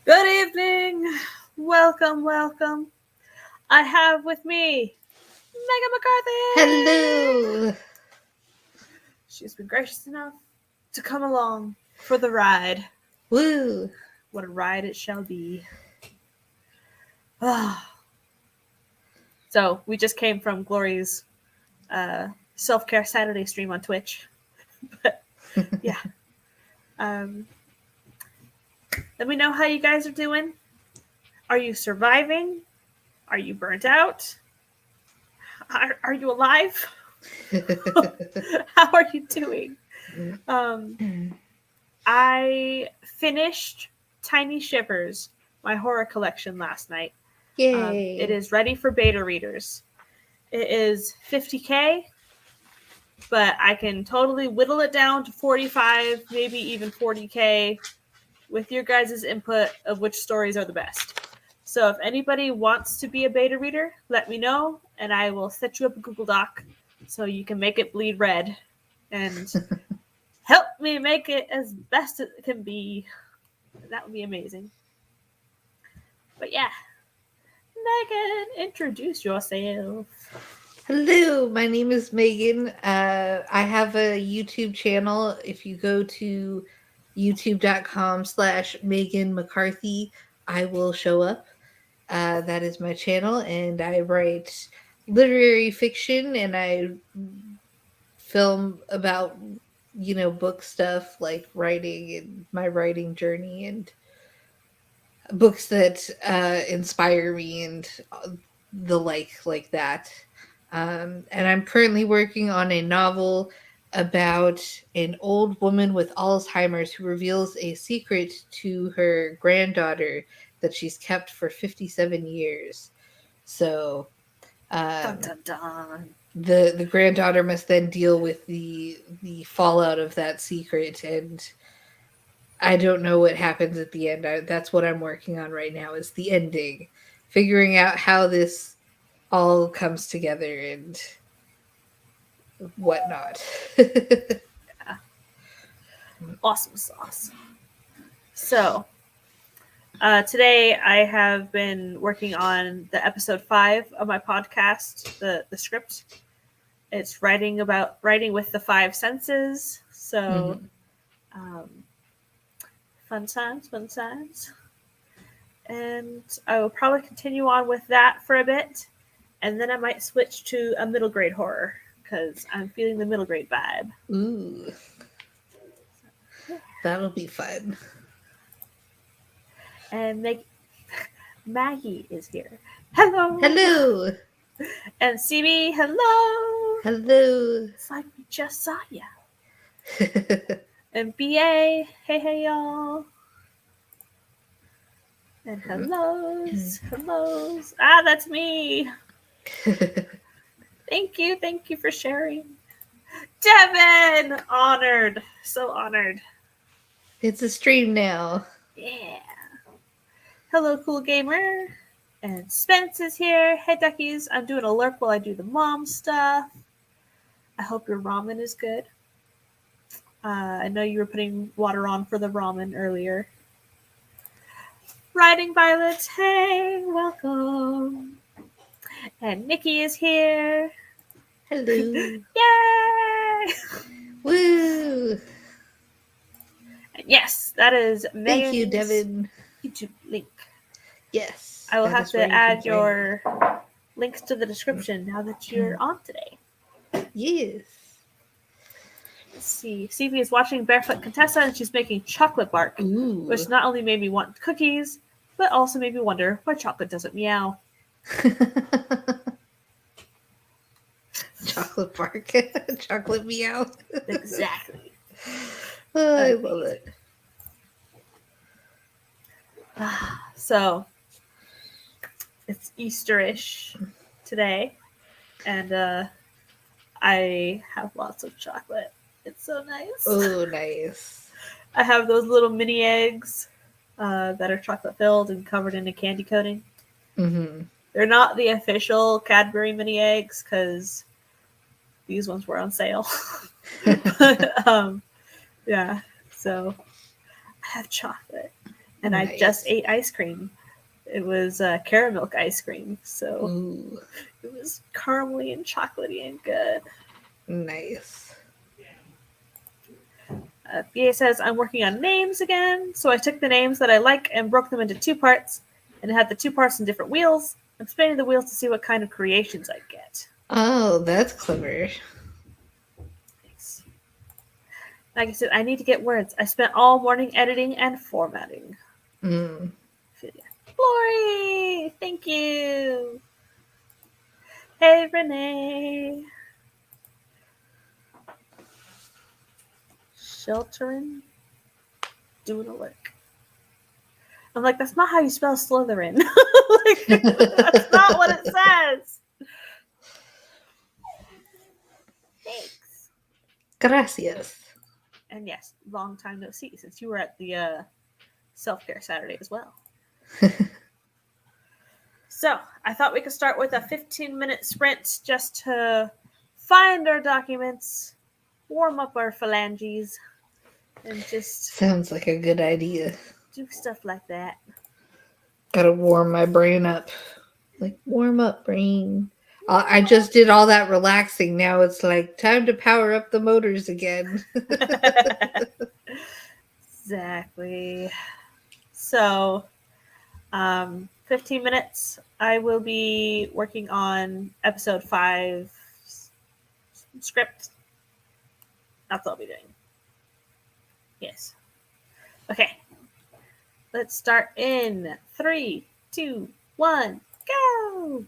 Good evening. Welcome. I have with me Megan McCarthy. Hello. She's been gracious enough to come along for the ride. Woo. What a ride it shall be. So, we just came from Glory's self-care Saturday stream on Twitch. But, yeah. Let me know how you guys are doing. Are you surviving? Are you burnt out? Are you alive? How are you doing? I finished Tiny Shivers, my horror collection, last night. Yay. It is ready for beta readers. It is 50K, but I can totally whittle it down to 45, maybe even 40K with your guys' input of which stories are the best. So if anybody wants to be a beta reader, let me know, and I will set you up a Google Doc so you can make it bleed red and help me make it as best it can be. That would be amazing. But yeah, Megan, introduce yourself. Hello, my name is Megan. I have a YouTube channel. If you go to youtube.com/Megan McCarthy, I will show up. That is my channel, and I write literary fiction and I film about, book stuff like writing and my writing journey and books that inspire me and the like that. And I'm currently working on a novel about an old woman with Alzheimer's who reveals a secret to her granddaughter that she's kept for 57 years. So Dun um, dun dun. the granddaughter must then deal with the fallout of that secret, and I don't know what happens at the end. That's what I'm working on right now, is the ending, figuring out how this all comes together and whatnot. Yeah. Awesome sauce. So, today I have been working on the episode 5 of my podcast, the script. It's writing with the 5 senses. So, Mhm. fun times. And I will probably continue on with that for a bit. And then I might switch to a middle grade horror because I'm feeling the middle grade vibe. Ooh, Yeah. that'll be fun. And Maggie is here. Hello. Hello. And CB, hello. Hello. It's like we just saw ya. And BA, hey y'all. And hellos. Ah, that's me. Thank you for sharing. Devin, honored, so honored. It's a stream now. Yeah. Hello, cool gamer. And Spence is here. Hey, duckies. I'm doing a lurk while I do the mom stuff. I hope your ramen is good. I know you were putting water on for the ramen earlier. Riding Violets, hey, welcome. And Nikki is here. Hello. Yay! Woo. And yes, that is Megan's Thank you, Devin. YouTube link. Yes. I will that have is to where you add can find your links to the description now that you're on today. me. Yes. Let's see. CB is watching Barefoot Contessa and she's making chocolate bark, Ooh. which not only made me want cookies, but also made me wonder why chocolate doesn't meow. Chocolate bark. Chocolate meow. Exactly. Oh, I love it. So, it's Easterish today, and I have lots of chocolate. It's so nice. Oh, nice. I have those little mini eggs that are chocolate filled and covered in a candy coating. Mm-hmm. They're not the official Cadbury mini eggs because these ones were on sale. But, yeah, so I have chocolate. And I just ate ice cream. It was caramel ice cream, so Ooh, it was caramely and chocolatey and good. nice. BA says, I'm working on names again, so I took the names that I like and broke them into 2 parts, and it had the 2 parts in different wheels. I'm spinning the wheels to see what kind of creations I get. Oh, that's clever. Thanks. Like I said, I need to get words. I spent all morning editing and formatting. Mm. Glory! Thank you! Hey, Renee! Sheltering? Doing a lick. I'm like, that's not how you spell Slytherin. Like, that's not what it says. Thanks. Gracias. And yes, long time no see since you were at the self-care Saturday as well. So I thought we could start with a 15-minute sprint just to find our documents, warm up our phalanges, and just Sounds like a good idea. do stuff like that. Gotta warm my brain up. Like, warm up, brain. I just did all that relaxing. Now it's like time to power up the motors again. Exactly. So, 15 minutes. I will be working on episode 5 script. That's what I'll be doing. Yes. Okay. Let's start in 3, 2, 1, go!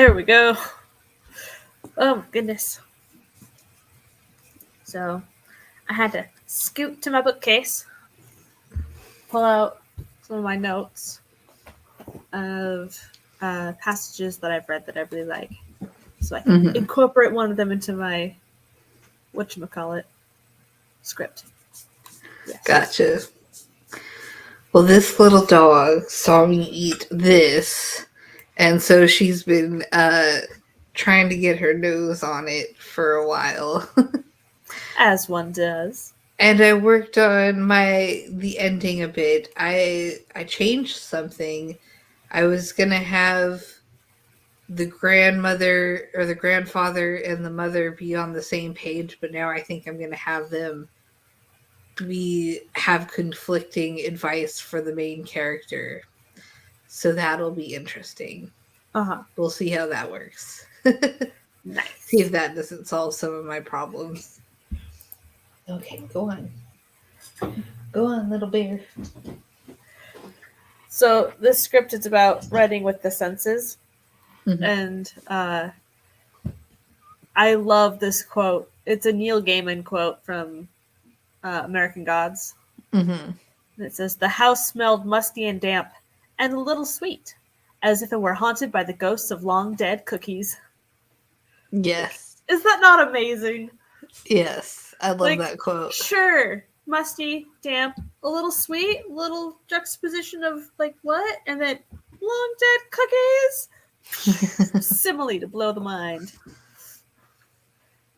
There we go. Oh my goodness. So I had to scoot to my bookcase, pull out some of my notes of passages that I've read that I really like, so I can incorporate one of them into my whatchamacallit script. Yes. Gotcha. Well, this little dog saw me eat this, and so she's been trying to get her nose on it for a while. As one does. And I worked on the ending a bit. I changed something. I was gonna have the grandmother or the grandfather and the mother be on the same page, but now I think I'm gonna have them have conflicting advice for the main character. So that'll be interesting. Uh-huh. We'll see how that works. Nice. See if that doesn't solve some of my problems. Okay, go on. Go on, little bear. So this script is about writing with the senses. Mhm. And I love this quote. It's a Neil Gaiman quote from American Gods. Mhm. And it says, "The house smelled musty and damp, and a little sweet, as if it were haunted by the ghosts of long-dead cookies." Yes. Is that not amazing? Yes. I love Like, that quote. sure, musty, damp, a little sweet, little juxtaposition of, like, what? And then long-dead cookies? Simile to blow the mind.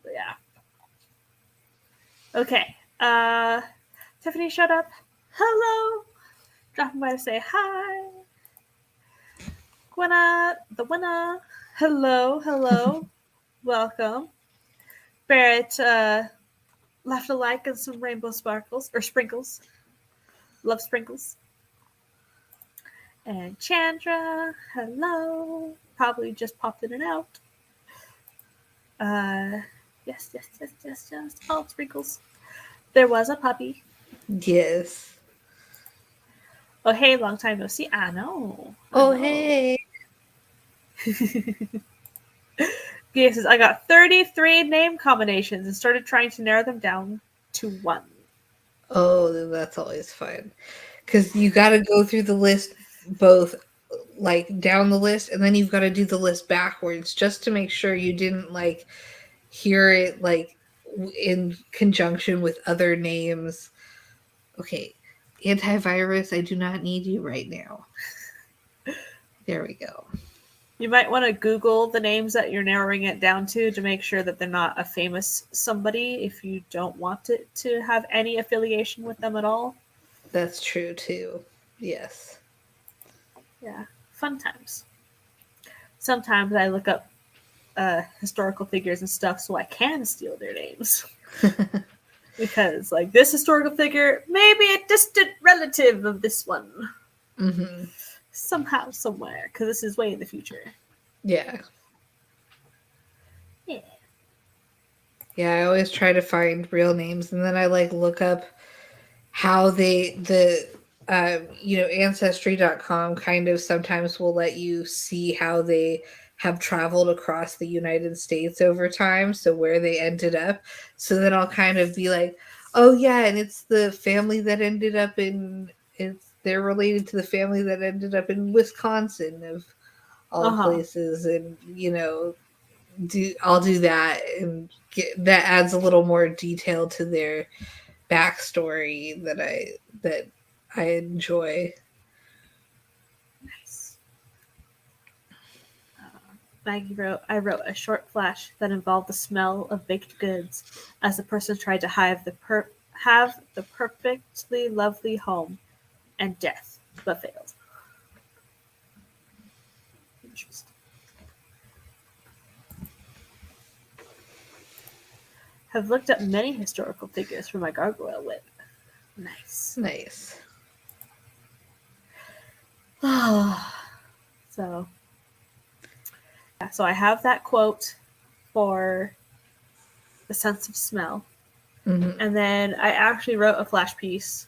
But yeah. Okay. Tiffany showed up. Hello. Dropping by to say hi. Gwenna, the winner. Hello, hello. Welcome. Barrett left a like and some rainbow sparkles or sprinkles. Love sprinkles. And Chandra, hello. Probably just popped in and out. Yes. All sprinkles. There was a puppy. Yes. Oh, hey, long time no see. I know. Oh, hey. Gia says, I got 33 name combinations and started trying to narrow them down to one. Oh, that's always fun. Because you got to go through the list both like down the list, and then you've got to do the list backwards just to make sure you didn't like hear it like in conjunction with other names. Okay, antivirus, I do not need you right now. There we go. You might want to Google the names that you're narrowing it down to make sure that they're not a famous somebody if you don't want it to have any affiliation with them at all. That's true too. Yes. Yeah, fun times. Sometimes I look up historical figures and stuff so I can steal their names. Because, like, this historical figure may be a distant relative of this one. Mm-hmm. Somehow, somewhere, because this is way in the future. Yeah. Yeah. Yeah, I always try to find real names, and then I like look up how ancestry.com kind of sometimes will let you see how they have traveled across the United States over time, so where they ended up. So then I'll kind of be like, oh yeah, and it's the family that ended up they're related to the family that ended up in Wisconsin of all places, and I'll do that, and that adds a little more detail to their backstory that I enjoy. Nice. Maggie wrote, I wrote a short flash that involved the smell of baked goods as the person tried to have the perfectly lovely home and death, but failed. Interesting. Have looked up many historical figures for my gargoyle wit. Nice. Nice. So I have that quote for the sense of smell. Mm-hmm. And then I actually wrote a flash piece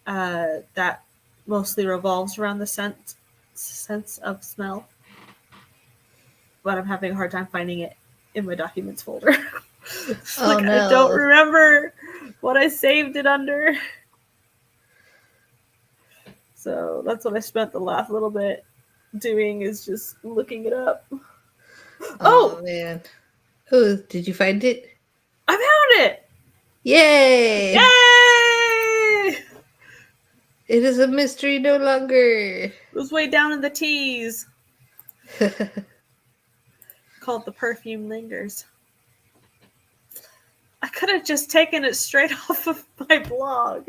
that mostly revolves around the sense of smell. but I'm having a hard time finding it in my documents folder. Oh, I no. don't remember what I saved it under. So that's what I spent the last little bit doing, is just looking it up. Oh, man. Oh, did you find it? I found it! Yay! Yay! It is a mystery no longer. It was way down in the T's. Called The Perfume Lingers. I could have just taken it straight off of my blog.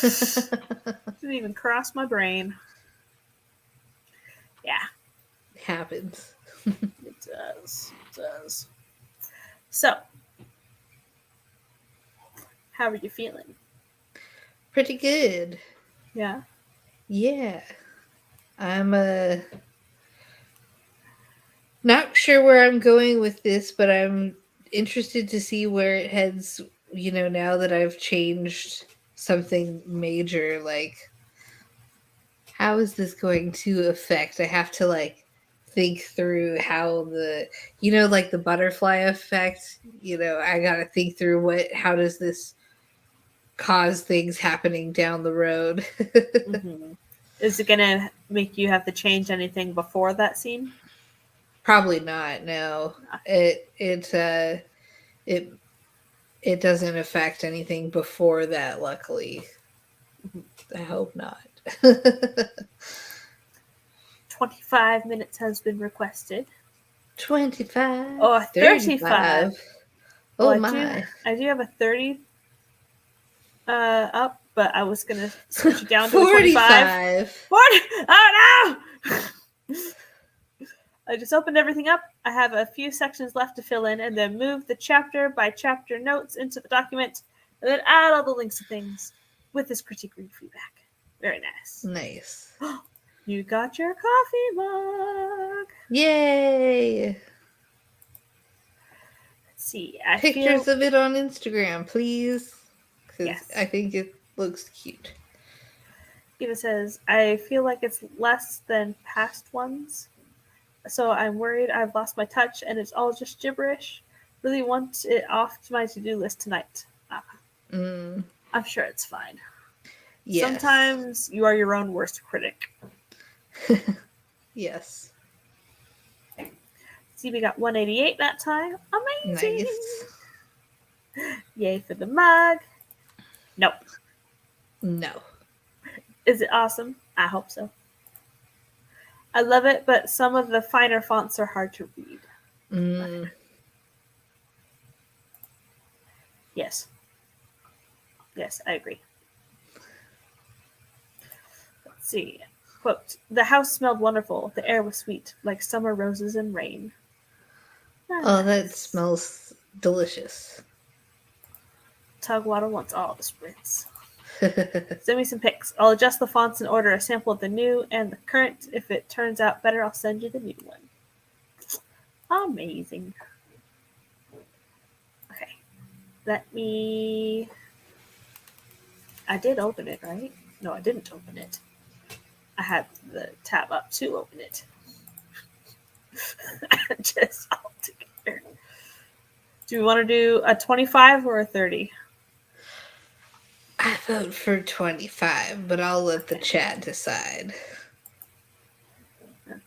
Didn't even cross my brain. Yeah. It happens. It does. It does. So, how are you feeling? Pretty good. Yeah. Yeah. I'm not sure where I'm going with this, but I'm interested to see where it heads, now that I've changed something major. Like, how is this going to affect? I have to think through how like the butterfly effect, I gotta think through how does this cause things happening down the road. Mm-hmm. Is it gonna make you have to change anything before that scene? Probably not. No, it doesn't affect anything before that. Luckily, I hope not. 25 minutes has been requested. 25. Oh, 35. 35. Oh, Oh my! I do have a 30 up, but I was gonna switch it down to a 45. 25. 40. Oh no! I just opened everything up. I have a few sections left to fill in, and then move the chapter by chapter notes into the document, and then add all the links to things with this critique read feedback. Very nice. Nice. You got your coffee mug. Yay! Let's see. Pictures of it on Instagram, please. Because Yes. I think it looks cute. Eva says, I feel like it's less than past ones. So I'm worried I've lost my touch and it's all just gibberish. Really want it off my to-do list tonight. I'm sure it's fine. Yes. Sometimes you are your own worst critic. Yes. See, we got 188 that time. Amazing. Nice. Yay for the mug. Nope. No. Is it awesome? I hope so. I love it, but some of the finer fonts are hard to read. Yes. Yes, I agree. Let's see. Quote, the house smelled wonderful. The air was sweet, like summer roses and rain. Nice. Oh, that smells delicious. Tugwater wants all the spritz. Send me some pics. I'll adjust the fonts and order a sample of the new and the current. If it turns out better, I'll send you the new one. Amazing. Okay. I did open it, right? No, I didn't open it. I had the tab up to open it. Just all together. Do we want to do a 25 or a 30? I vote for 25, but I'll let the chat decide. Okay.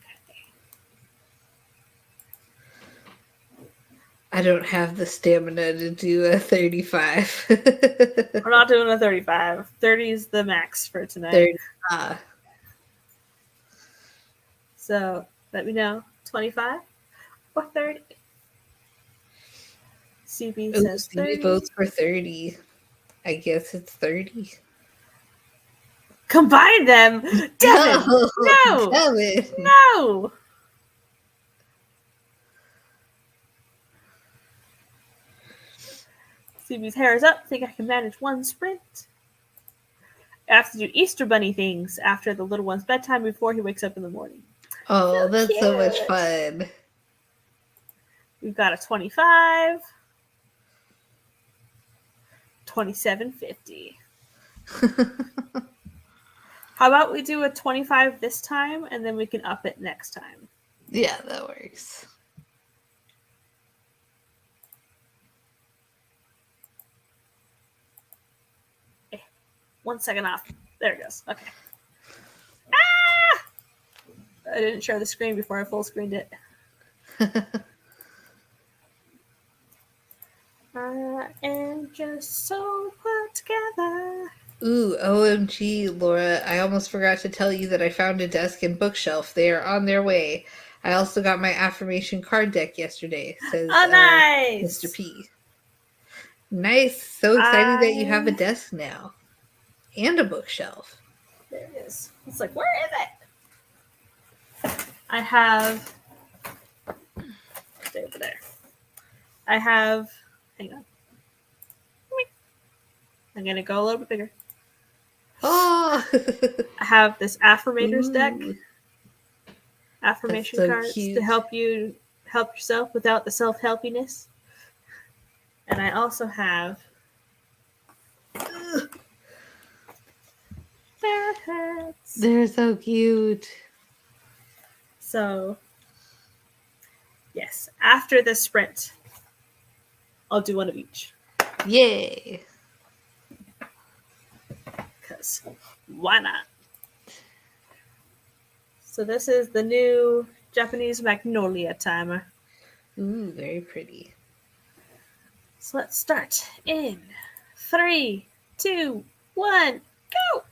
I don't have the stamina to do a 35. We're not doing a 35. 30 is the max for tonight. 30. So let me know. 25 or 30? CB says 30. Votes for 30. I guess it's 30. Combine them! Devin! No! Devin. No! CB's hair is up. Think I can manage one sprint. I have to do Easter Bunny things after the little one's bedtime before he wakes up in the morning. Oh, so that's cute. So much fun. We've got a 25. 27.50. How about we do a 25 this time and then we can up it next time? Yeah, that works. Okay. 1 second off. There it goes. Okay. Ah! I didn't share the screen before I full screened it. I am just so put together. Ooh, OMG, Laura, I almost forgot to tell you that I found a desk and bookshelf. They are on their way. I also got my affirmation card deck yesterday, says Oh, Mr. nice. P. Nice. So exciting that you have a desk now. And a bookshelf. There it is. It's like, where is it? I have. Stay over there. I have. Hang on. I'm gonna go a little bit bigger. Oh, I have this affirmators deck, ooh, affirmation that's so cards to cute. help you help yourself without the self-helpiness. And I also have ferret heads. They're so cute. So, yes, after this sprint, I'll do one of each. Yay. Because why not? So, this is the new Japanese magnolia timer. Ooh, very pretty. So, let's start in 3, 2, 1, go!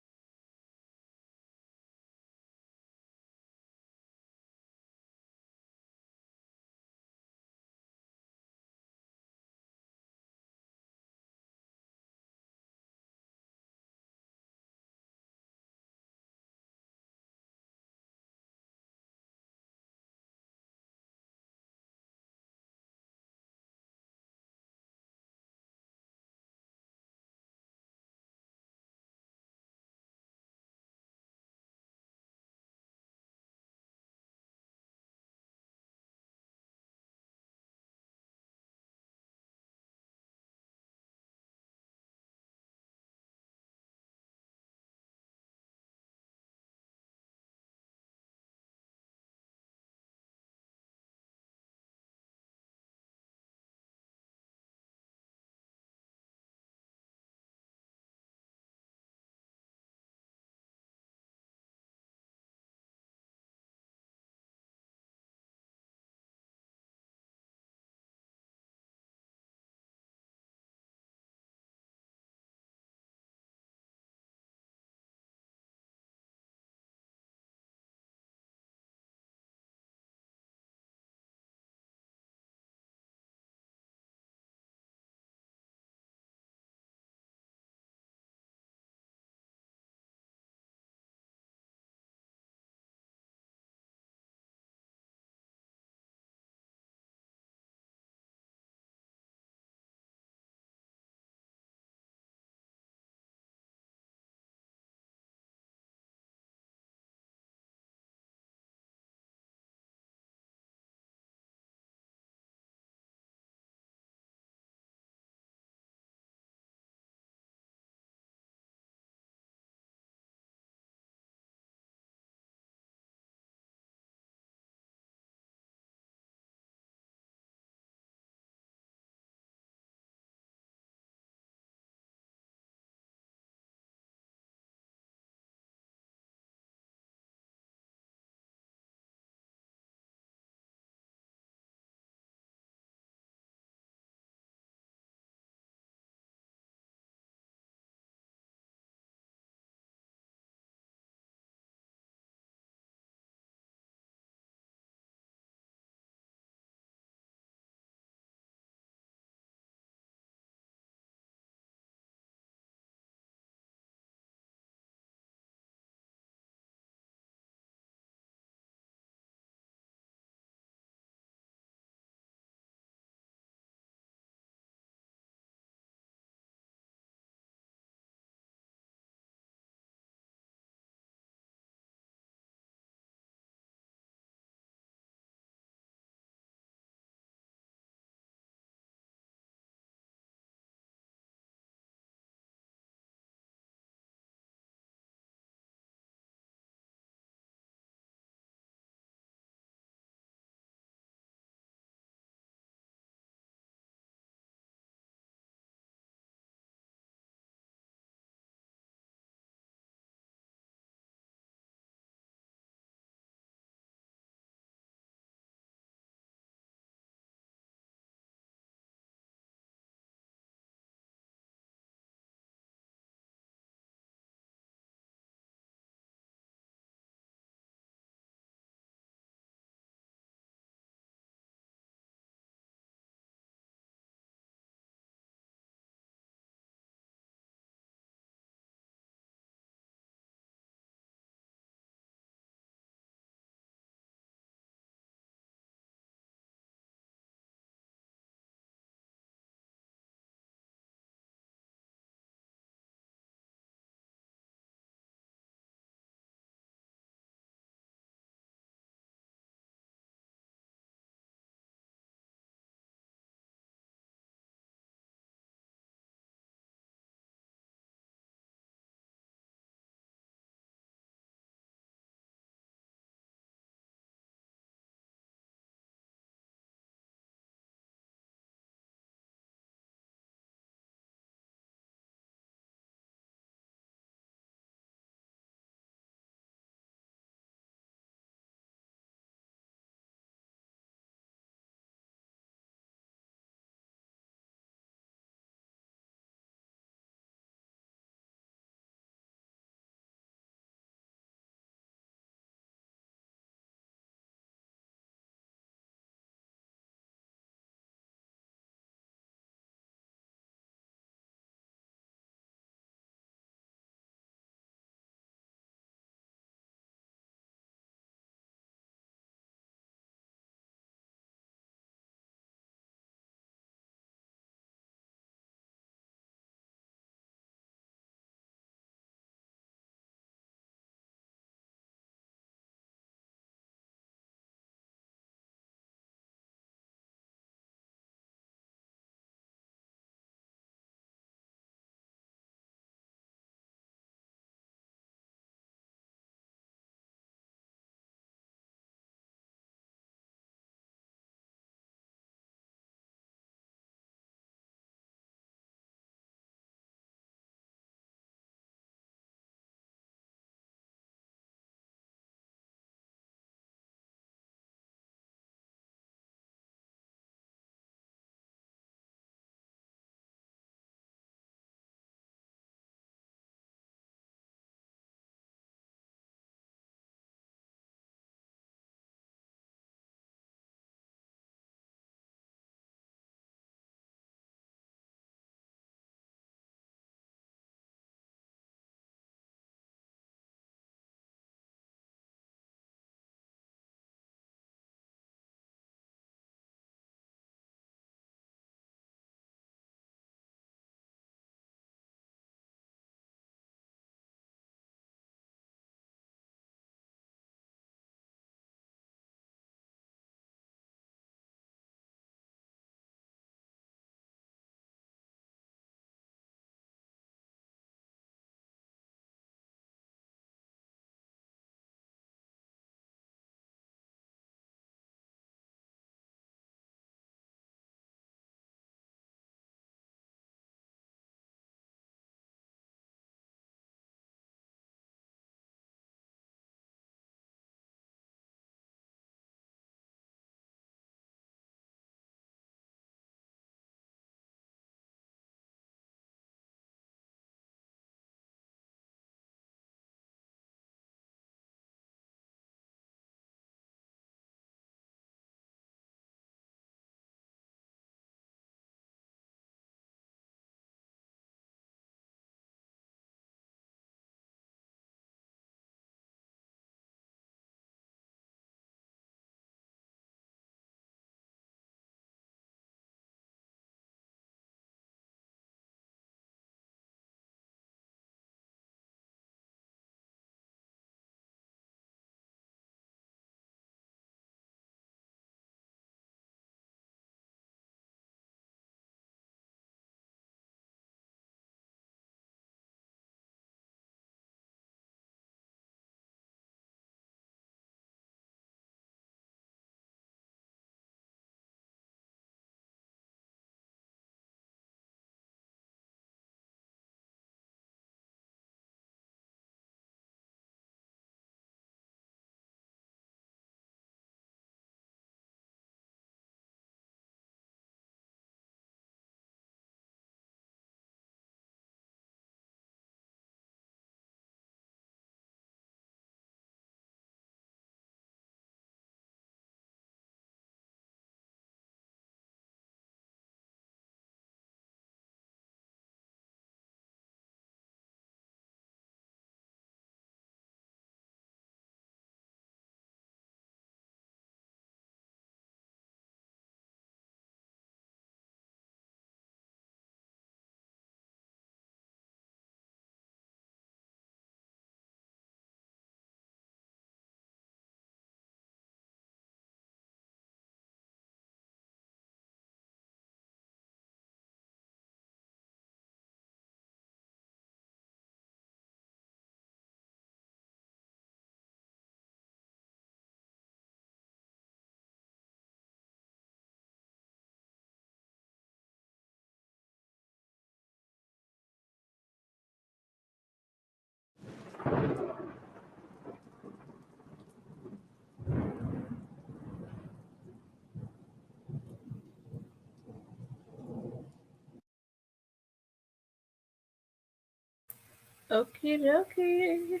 Okie dokie.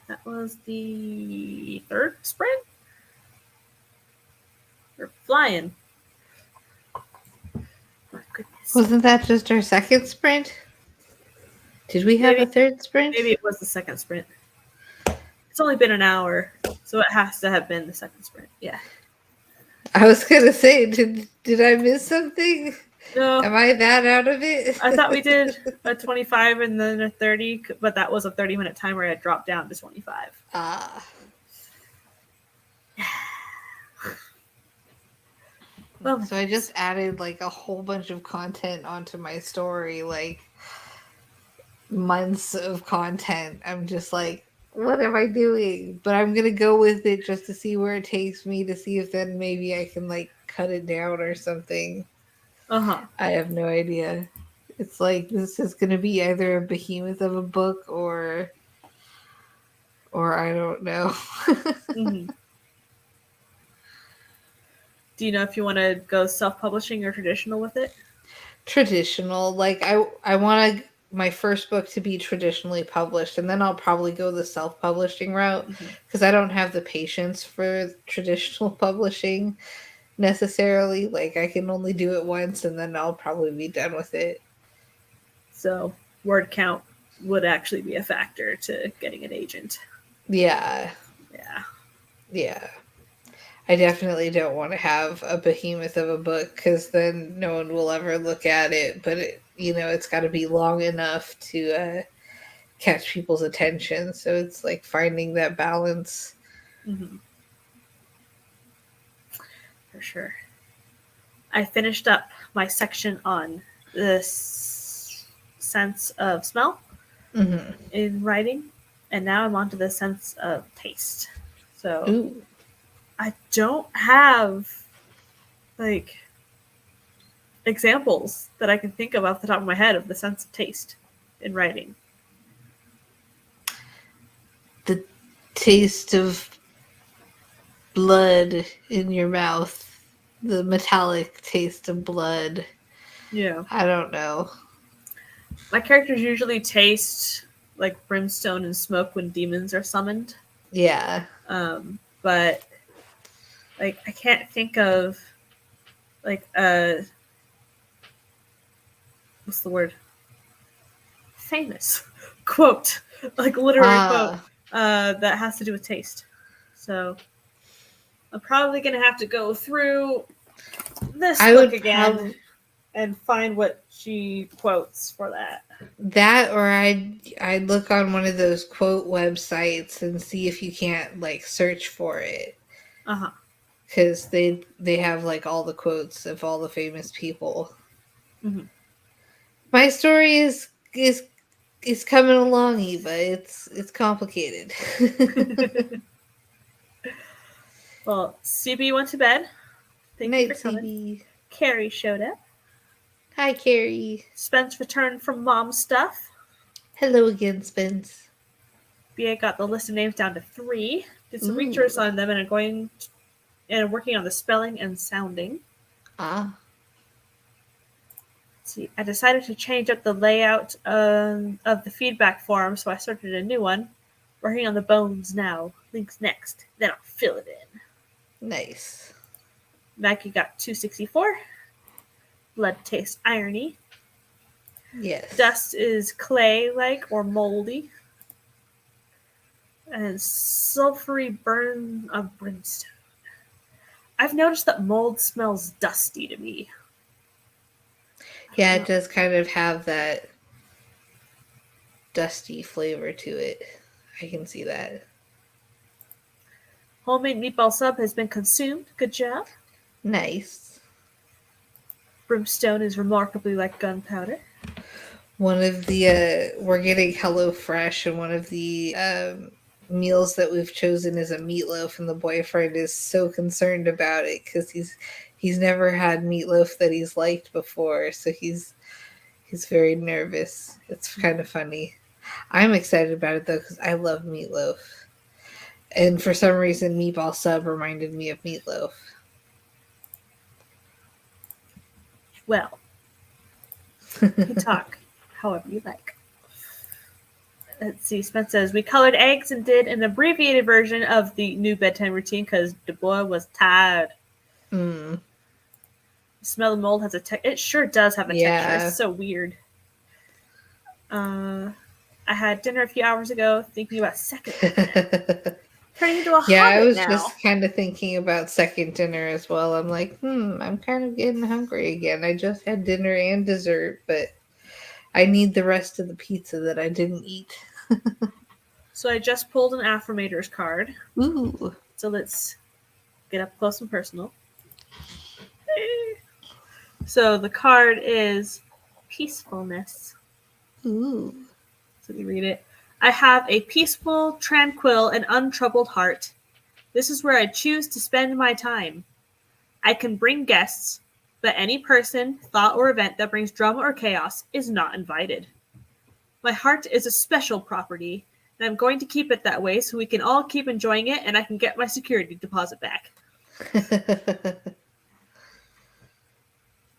That was the third sprint? We're flying. My goodness. Wasn't that just our second sprint? Did we have a third sprint? Maybe it was the second sprint. It's only been an hour, so it has to have been the second sprint. Yeah. I was gonna say, did I miss something? No. Am I that out of it? I thought we did a 25 and then a 30, but that was a 30-minute timer. I dropped down to 25. Ah. Well, So I just added like a whole bunch of content onto my story, like months of content. I'm just like, what am I doing? But I'm gonna go with it just to see where it takes me, to see if then maybe I can like cut it down or something. Uh-huh. I have no idea. It's like this is gonna be either a behemoth of a book or I don't know. Mm-hmm. Do you know if you want to go self-publishing or traditional with it? Traditional. Like I want my first book to be traditionally published, and then I'll probably go the self-publishing route because I don't have the patience for traditional publishing necessarily. Like I can only do it once and then I'll probably be done with it. So word count would actually be a factor to getting an agent. Yeah. I definitely don't want to have a behemoth of a book because then no one will ever look at it. But it's got to be long enough to catch people's attention. So it's like finding that balance. Mm-hmm. For sure. I finished up my section on this sense of smell in writing, and now I'm on to the sense of taste. So Ooh. I don't have like examples that I can think of off the top of my head of the sense of taste in writing. The taste of blood in your mouth, the metallic taste of blood. Yeah. I don't know. My characters usually taste like brimstone and smoke when demons are summoned. Yeah. But like I can't think of like a what's the word? Famous quote, like literary quote that has to do with taste. So I'm probably gonna have to go through this book again and find what she quotes for that. That, or I'd look on one of those quote websites and see if you can't like search for it. Because they have like all the quotes of all the famous people. Mm-hmm. My story is coming along, Eva. It's complicated. Well, CB went to bed. Thank you for coming. CB. Carrie showed up. Hi, Carrie. Spence returned from mom's stuff. Hello again, Spence. BA got the list of names down to 3. Did some research on them and working on the spelling and sounding. Let's see, I decided to change up the layout of the feedback form, so I started a new one. Working on the bones now. Links next. Then I'll fill it in. Nice. Maggie got 264. Blood tastes irony. Yes. Dust is clay-like or moldy. And sulfury burn of brimstone. I've noticed that mold smells dusty to me. Yeah, it does kind of have that dusty flavor to it. I can see that. Homemade meatball sub has been consumed. Good job. Nice. Brimstone is remarkably like gunpowder. One of the we're getting HelloFresh, and one of the meals that we've chosen is a meatloaf, and the boyfriend is so concerned about it because he's never had meatloaf that he's liked before, so he's very nervous. It's kind of funny. I'm excited about it though because I love meatloaf. And for some reason, meatball sub reminded me of meatloaf. Well, you can talk however you like. Let's see. Spence says, we colored eggs and did an abbreviated version of the new bedtime routine because the boy was tired. Mm. The smell of mold has a texture. It sure does have a texture. It's so weird. I had dinner a few hours ago thinking about second dinner. Turning into a hobbit now. I was just kind of thinking about second dinner as well. I'm like, I'm kind of getting hungry again. I just had dinner and dessert, but I need the rest of the pizza that I didn't eat. So I just pulled an affirmators card. Ooh. So let's get up close and personal. So the card is peacefulness. Ooh. So we read it. I have a peaceful, tranquil, and untroubled heart. This is where I choose to spend my time. I can bring guests, but any person, thought, or event that brings drama or chaos is not invited. My heart is a special property, and I'm going to keep it that way so we can all keep enjoying it and I can get my security deposit back.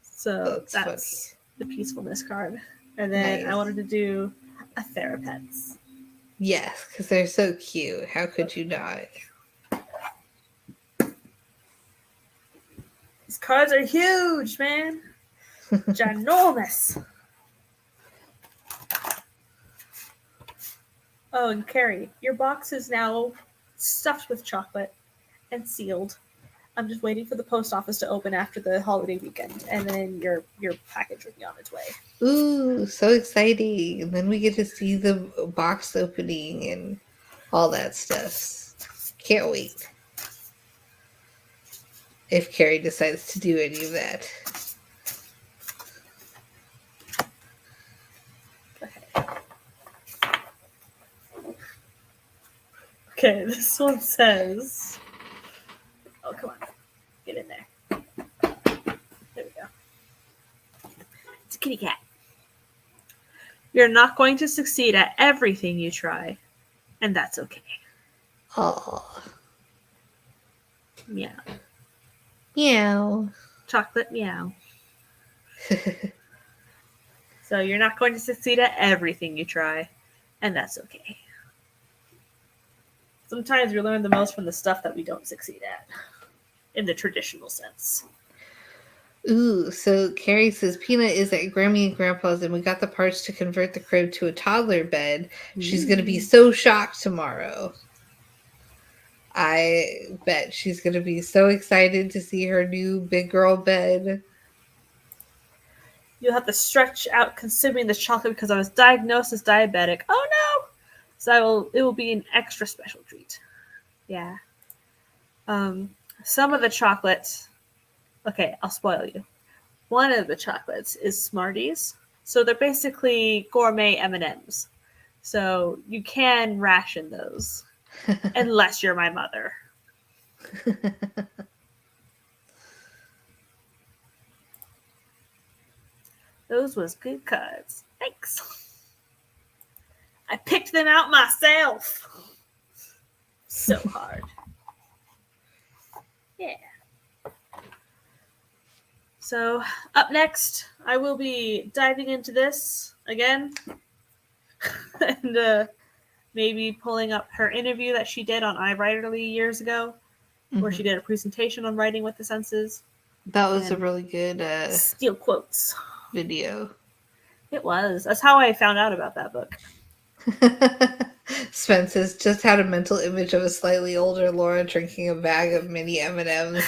So that's the peacefulness card. And then I wanted to do a Therapets. Yes, because they're so cute. How could you not? These cards are huge, man. Ginormous. Oh, and Carrie, your box is now stuffed with chocolate and sealed. I'm just waiting for the post office to open after the holiday weekend, and then your package will be on its way. Ooh, so exciting. And then we get to see the box opening and all that stuff. Can't wait. If Carrie decides to do any of that. Okay, this one says... Oh, come on. Get in there. There we go. It's a kitty cat. You're not going to succeed at everything you try, and that's okay. Oh. Meow. Meow. Chocolate meow. So you're not going to succeed at everything you try, and that's okay. Sometimes we learn the most from the stuff that we don't succeed at, in the traditional sense. Ooh, so Carrie says Peanut is at Grammy and Grandpa's and we got the parts to convert the crib to a toddler bed. She's going to be so shocked tomorrow. I bet she's going to be so excited to see her new big girl bed. You'll have to stretch out consuming the chocolate because I was diagnosed as diabetic. Oh no! So it will be an extra special treat. Yeah. Some of the chocolates... Okay, I'll spoil you. One of the chocolates is Smarties. So they're basically gourmet M&Ms. So you can ration those. Unless you're my mother. Those was good cards. Thanks. I picked them out myself. So hard. Yeah. So, up next, I will be diving into this again. And maybe pulling up her interview that she did on iWriterly years ago, where she did a presentation on writing with the senses. That was a really good steal quotes video. It was. That's how I found out about that book. Spence has just had a mental image of a slightly older Laura drinking a bag of mini M&Ms.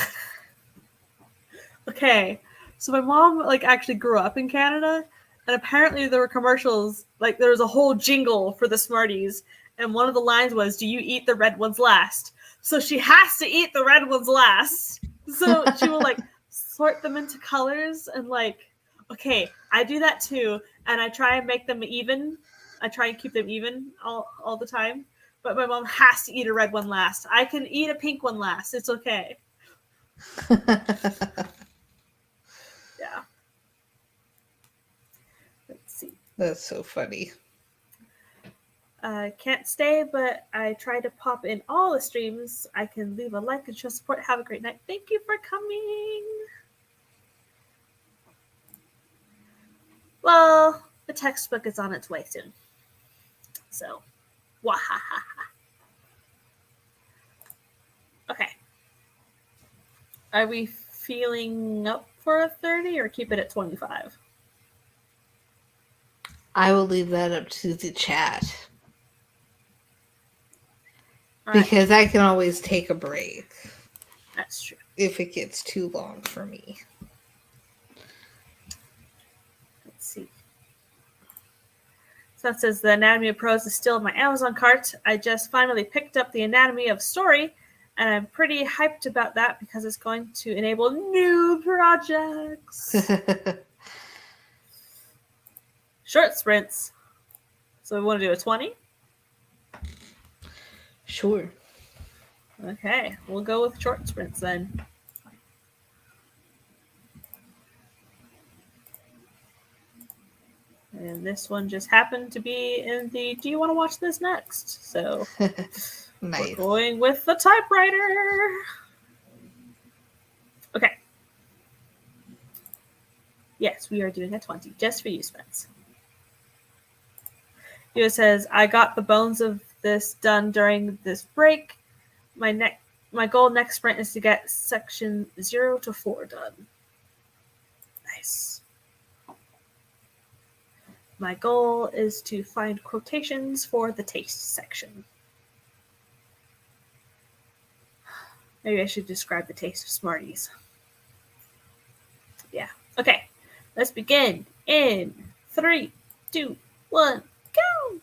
Okay, so my mom actually grew up in Canada, and apparently there were commercials, there was a whole jingle for the Smarties, and one of the lines was, "Do you eat the red ones last?" So she has to eat the red ones last. So she will sort them into colors and okay, I do that too, and I try and make them even. I try and keep them even all the time, but my mom has to eat a red one last. I can eat a pink one last. It's okay. Yeah. Let's see. That's so funny. I can't stay, but I try to pop in all the streams. I can leave a like and show support. Have a great night. Thank you for coming. Well, the textbook is on its way soon. So, wahaha. Okay. Are we feeling up for a 30 or keep it at 25? I will leave that up to the chat. All right. Because I can always take a break That's true. if it gets too long for me. Let's see. So it says the Anatomy of Prose is still in my Amazon cart. I just finally picked up the Anatomy of Story, and I'm pretty hyped about that because it's going to enable new projects. Short sprints. So we want to do a 20? Sure. Okay, we'll go with short sprints then. And this one just happened to be in the do you want to watch this next? So Nice. we're going with the typewriter. Okay. Yes, we are doing a 20 just for you, Spence. Hugh says, I got the bones of this done during this break. My goal next sprint is to get section 0 to 4 done. Nice. My goal is to find quotations for the taste section. Maybe I should describe the taste of Smarties. Yeah. Okay. Let's begin in 3, 2, 1, go!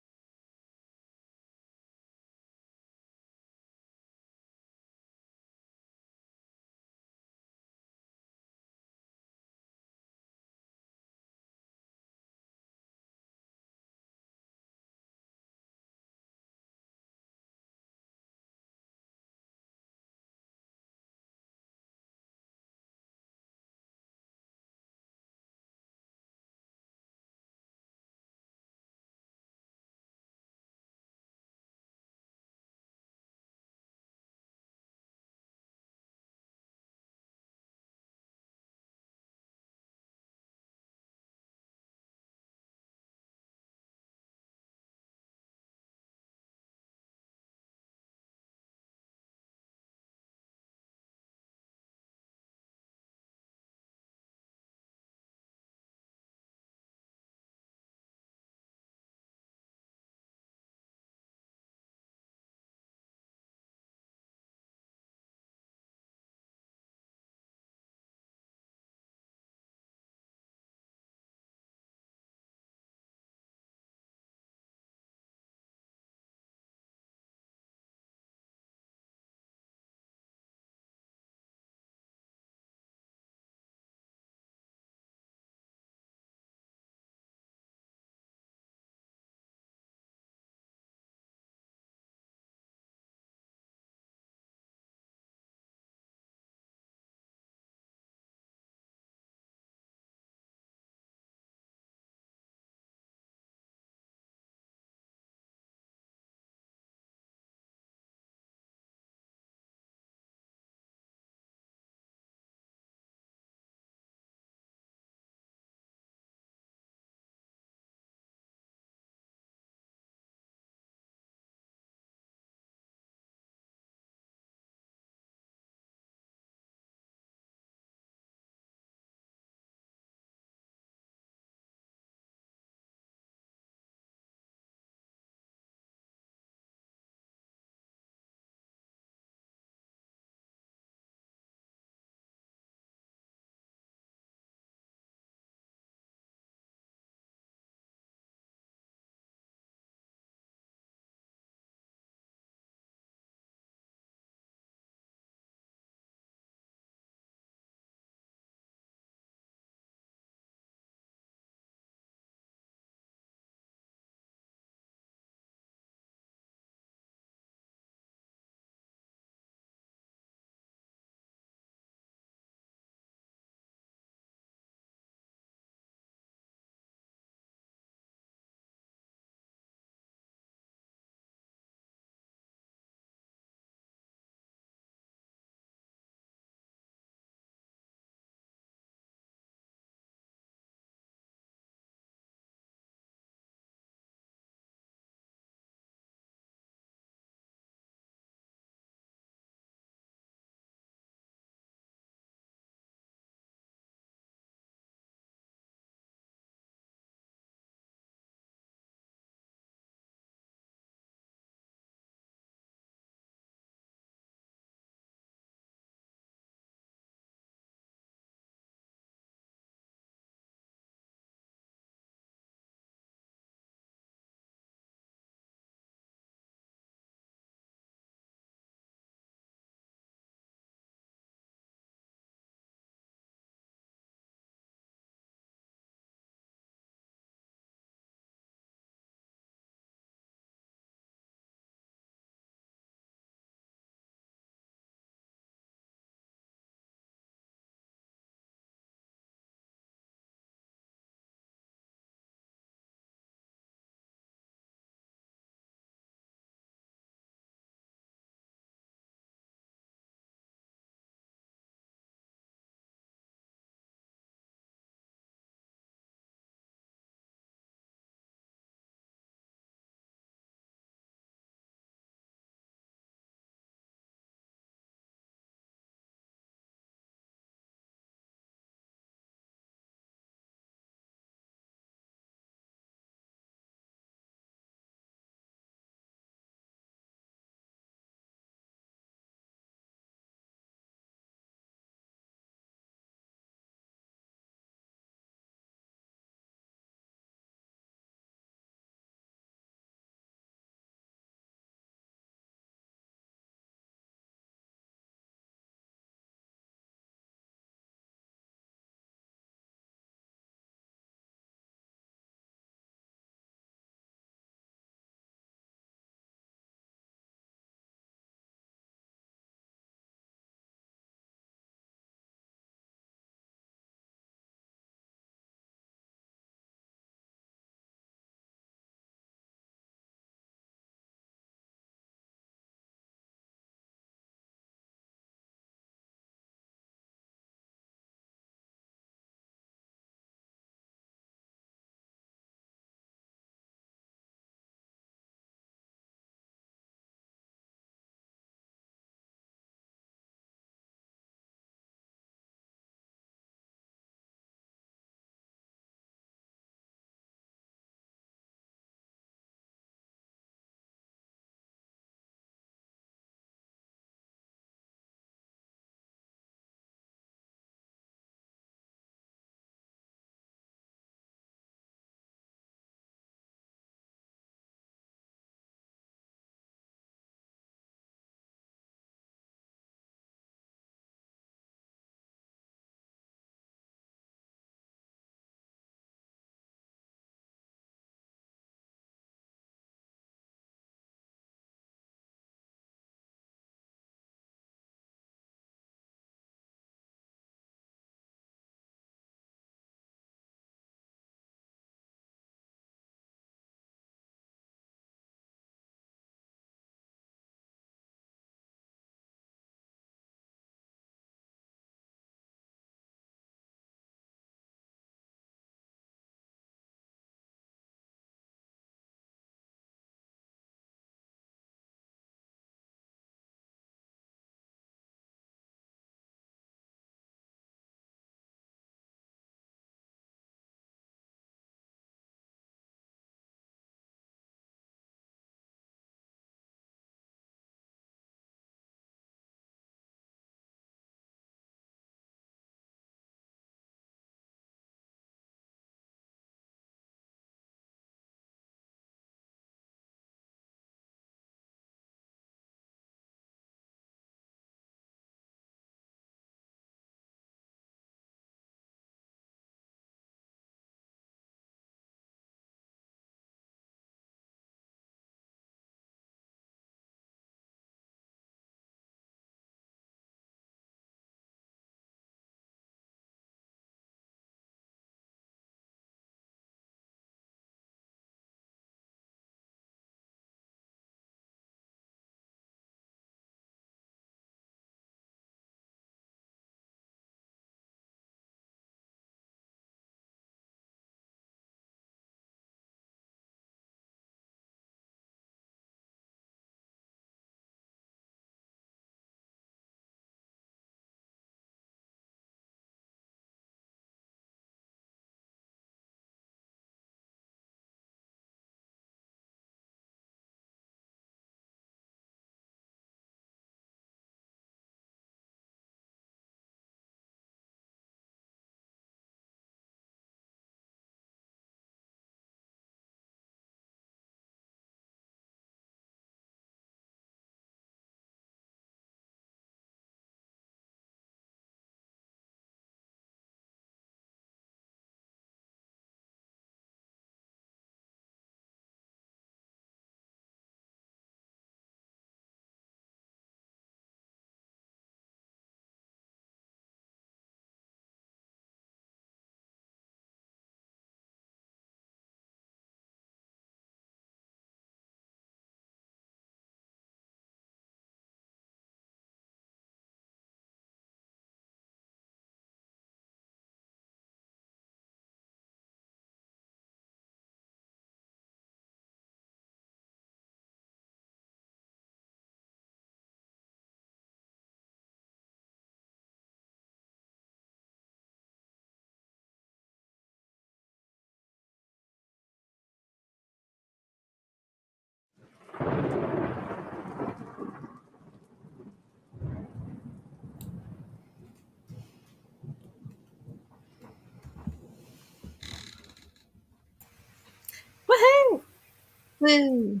Woo.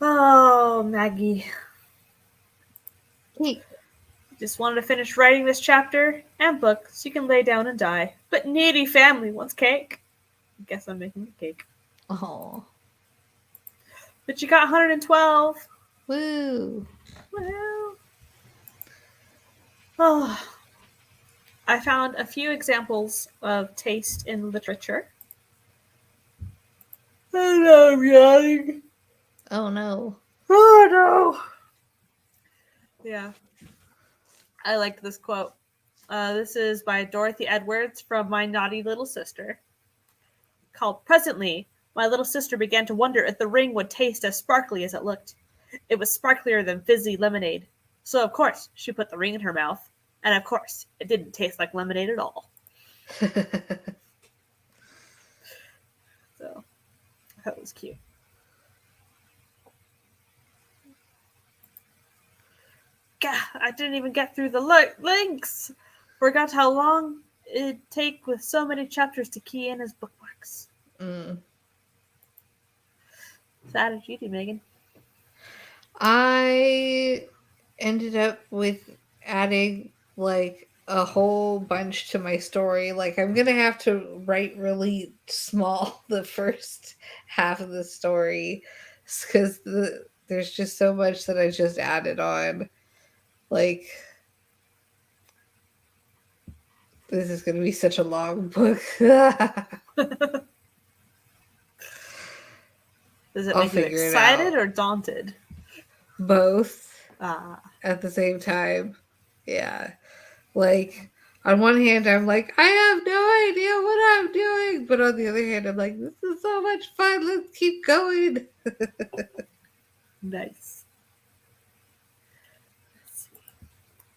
Oh, Maggie. Cake. Just wanted to finish writing this chapter and book so you can lay down and die. But needy family wants cake. I guess I'm making the cake. Oh. But you got 112. Woo. Well, oh. I found a few examples of taste in literature. And I'm yawning. Oh no. Oh no. Yeah. I liked this quote. This is by Dorothy Edwards from My Naughty Little Sister. Called Presently, my little sister began to wonder if the ring would taste as sparkly as it looked. It was sparklier than fizzy lemonade. So, of course, she put the ring in her mouth. And, of course, it didn't taste like lemonade at all. So, that was cute. God, I didn't even get through the links. Forgot how long it'd take with so many chapters to key in as bookmarks. Sad as you do, Megan. I ended up with adding like a whole bunch to my story. Like I'm gonna have to write really small the first half of the story because there's just so much that I just added on. Like this is gonna be such a long book. Does it I'll make you figure it excited out. or daunted? Both Ah. at the same time. Yeah. Like, on one hand, I'm like, I have no idea what I'm doing. But on the other hand, I'm like, this is so much fun. Let's keep going. Nice. Let's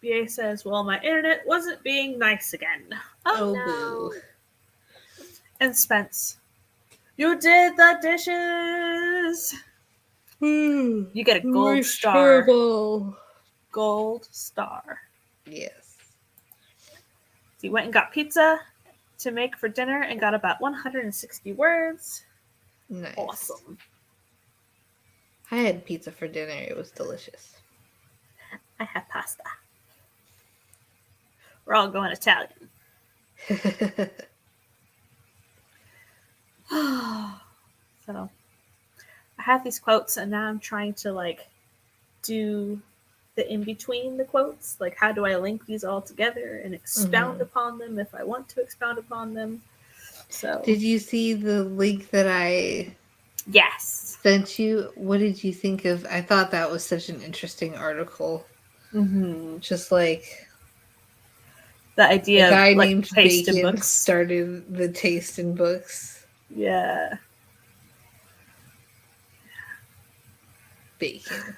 see. BA says, well, my internet wasn't being nice again. Oh, no. Boo. And Spence, you did the dishes. You get a gold star. Terrible. Gold star. Yes. So you went and got pizza to make for dinner and got about 160 words. Nice. Awesome. I had pizza for dinner. It was delicious. I had pasta. We're all going Italian. So I have these quotes and now I'm trying to like do the in between the quotes. Like how do I link these all together and expound upon them if I want to expound upon them? So Did you see the link that I yes. sent you? What did you think of? I thought that was such an interesting article. Just like the idea a guy of like named taste in Bacon books. started the taste in books. Yeah. Bacon.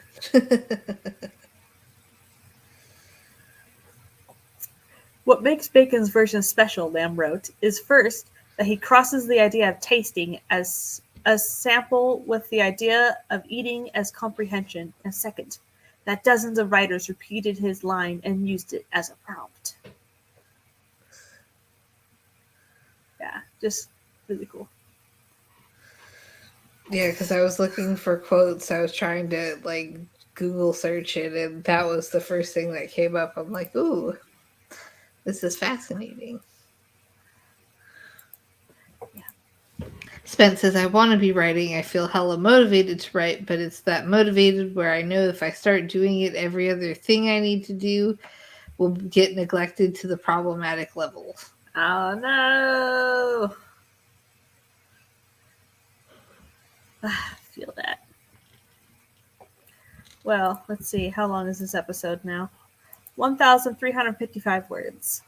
What makes Bacon's version special, Lamb wrote, is first that he crosses the idea of tasting as a sample with the idea of eating as comprehension, and second, that dozens of writers repeated his line and used it as a prompt. Yeah, just really cool. Yeah, because I was looking for quotes. I was trying to like Google search it, and that was the first thing that came up. I'm like, ooh, this is fascinating. Yeah. Spence says, I want to be writing. I feel hella motivated to write, but it's that motivated where I know if I start doing it, every other thing I need to do will get neglected to the problematic level. Oh no! I feel that. Well, let's see. How long is this episode now? 1,355 words.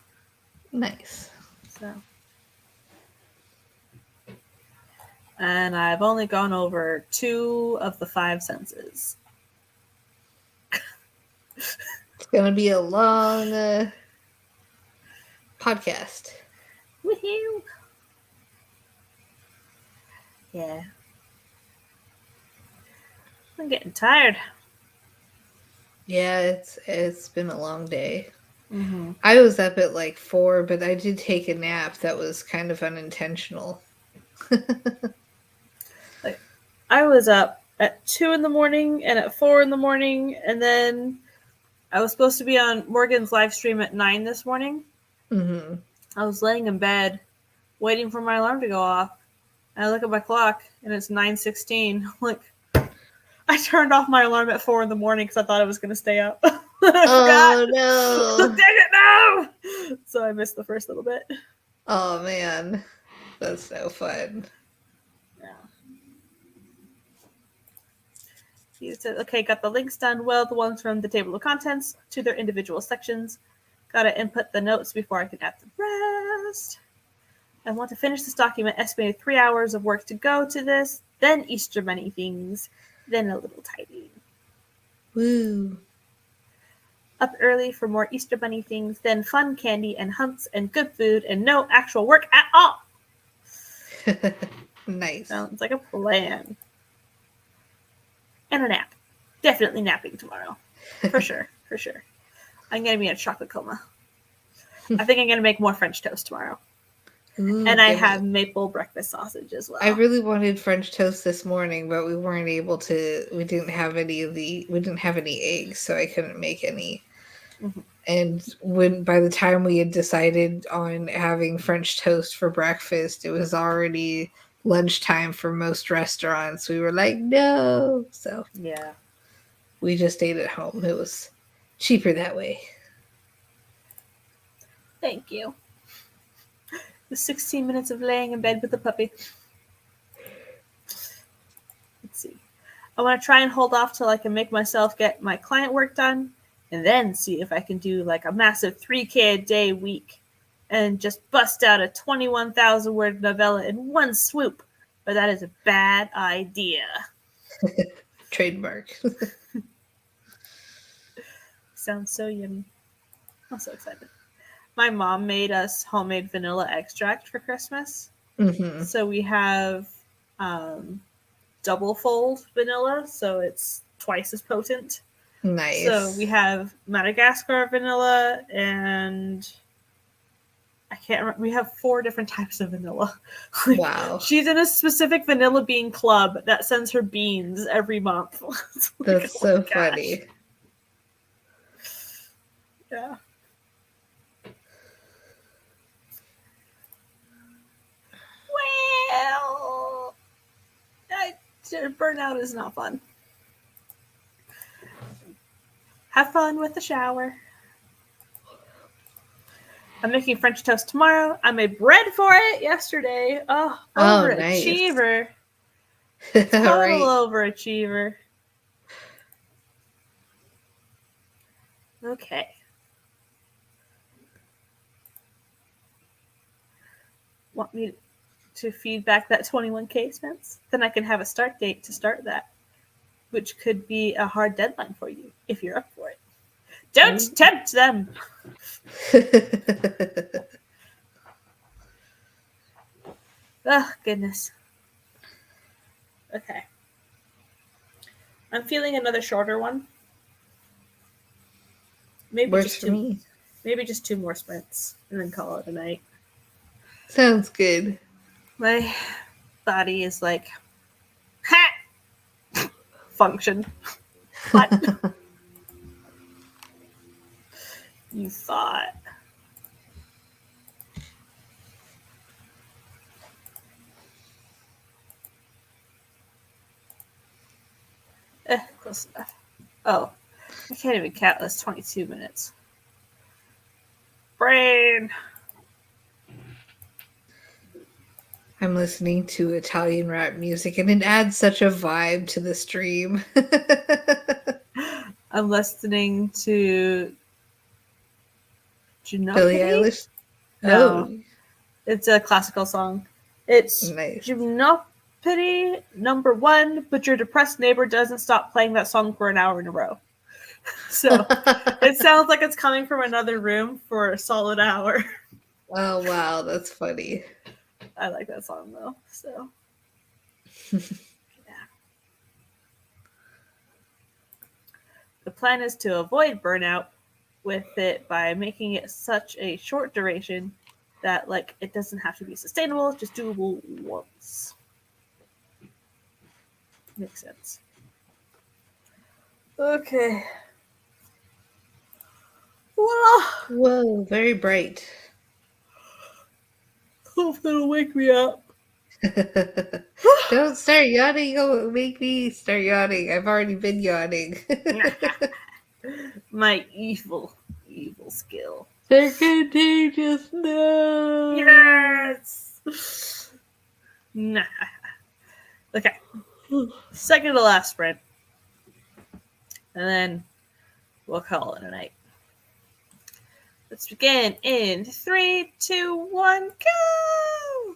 Nice. So, and I've only gone over 2 of the 5 senses. It's gonna be a long podcast. Woohoo! Yeah. I'm getting tired. Yeah, it's been a long day. Mm-hmm. I was up at like 4, but I did take a nap that was kind of unintentional. I was up at 2 in the morning and at 4 in the morning, and then I was supposed to be on Morgan's live stream at 9 this morning. Mm-hmm. I was laying in bed waiting for my alarm to go off. And I look at my clock and it's 9:16. Like, I turned off my alarm at 4 in the morning because I thought I was going to stay up. I Oh, forgot. no. Dang it, no! So I missed the first little bit. Oh, man. That's no fun. Yeah. He said, okay, got the links done well, the ones from the table of contents to their individual sections. Gotta input the notes before I can add the rest. I want to finish this document, estimated 3 hours of work to go to this, then Easter Bunny things, then a little typing. Woo. Up early for more Easter Bunny things, then fun candy and hunts and good food and no actual work at all. Nice. Sounds like a plan. And a nap. Definitely napping tomorrow. For sure, for sure. I'm going to be in a chocolate coma. I think I'm going to make more French toast tomorrow. Ooh, and I have maple breakfast sausage as well. I really wanted French toast this morning, but we weren't able to. We didn't have any eggs, so I couldn't make any. Mm-hmm. And by the time we had decided on having French toast for breakfast, it was already lunchtime for most restaurants. We were like, no. So yeah, we just ate at home. It was cheaper that way. Thank you. The 16 minutes of laying in bed with the puppy. Let's see. I want to try and hold off till I can make myself get my client work done, and then see if I can do like a massive 3K a day week and just bust out a 21,000 word novella in one swoop. But that is a bad idea. Trademark. Sounds so yummy. I'm so excited. My mom made us homemade vanilla extract for Christmas. Mm-hmm. So we have double fold vanilla, so it's twice as potent. Nice. So we have Madagascar vanilla, and I can't remember. We have 4 different types of vanilla. Like, wow. She's in a specific vanilla bean club that sends her beans every month. Like, that's so funny. Yeah. Well, burnout is not fun. Have fun with the shower. I'm making French toast tomorrow. I made bread for it yesterday. Oh, overachiever. Nice. Total right. overachiever. Okay. Want me to feed back that 21K Spence? Then I can have a start date to start that, which could be a hard deadline for you if you're up for it. Don't tempt them. Oh, goodness. Okay. I'm feeling another shorter one. Maybe works just for 2. Me. Maybe just 2 more sprints and then call it a night. Sounds good. My body is like, ha! Function. What? You thought. Close enough. Oh, I can't even count. That's 22 minutes. Brain. I'm listening to Italian rap music, and it adds such a vibe to the stream. I'm listening to Billie Eilish? No. Oh. It's a classical song. It's nice. Gymnopedy #1, but your depressed neighbor doesn't stop playing that song for an hour in a row. So it sounds like it's coming from another room for a solid hour. Oh, wow. That's funny. I like that song, though. So, yeah. The plan is to avoid burnout with it by making it such a short duration that, like, it doesn't have to be sustainable, just doable once. Makes sense. Okay. Well, Whoa, very bright. hope that'll wake me up. Don't start yawning. You'll make me start yawning. I've already been yawning. My evil, evil skill. They're contagious. No. Yes. Nah. Okay. Second to last sprint, and then we'll call it a night. Let's begin in 3, 2, 1, go!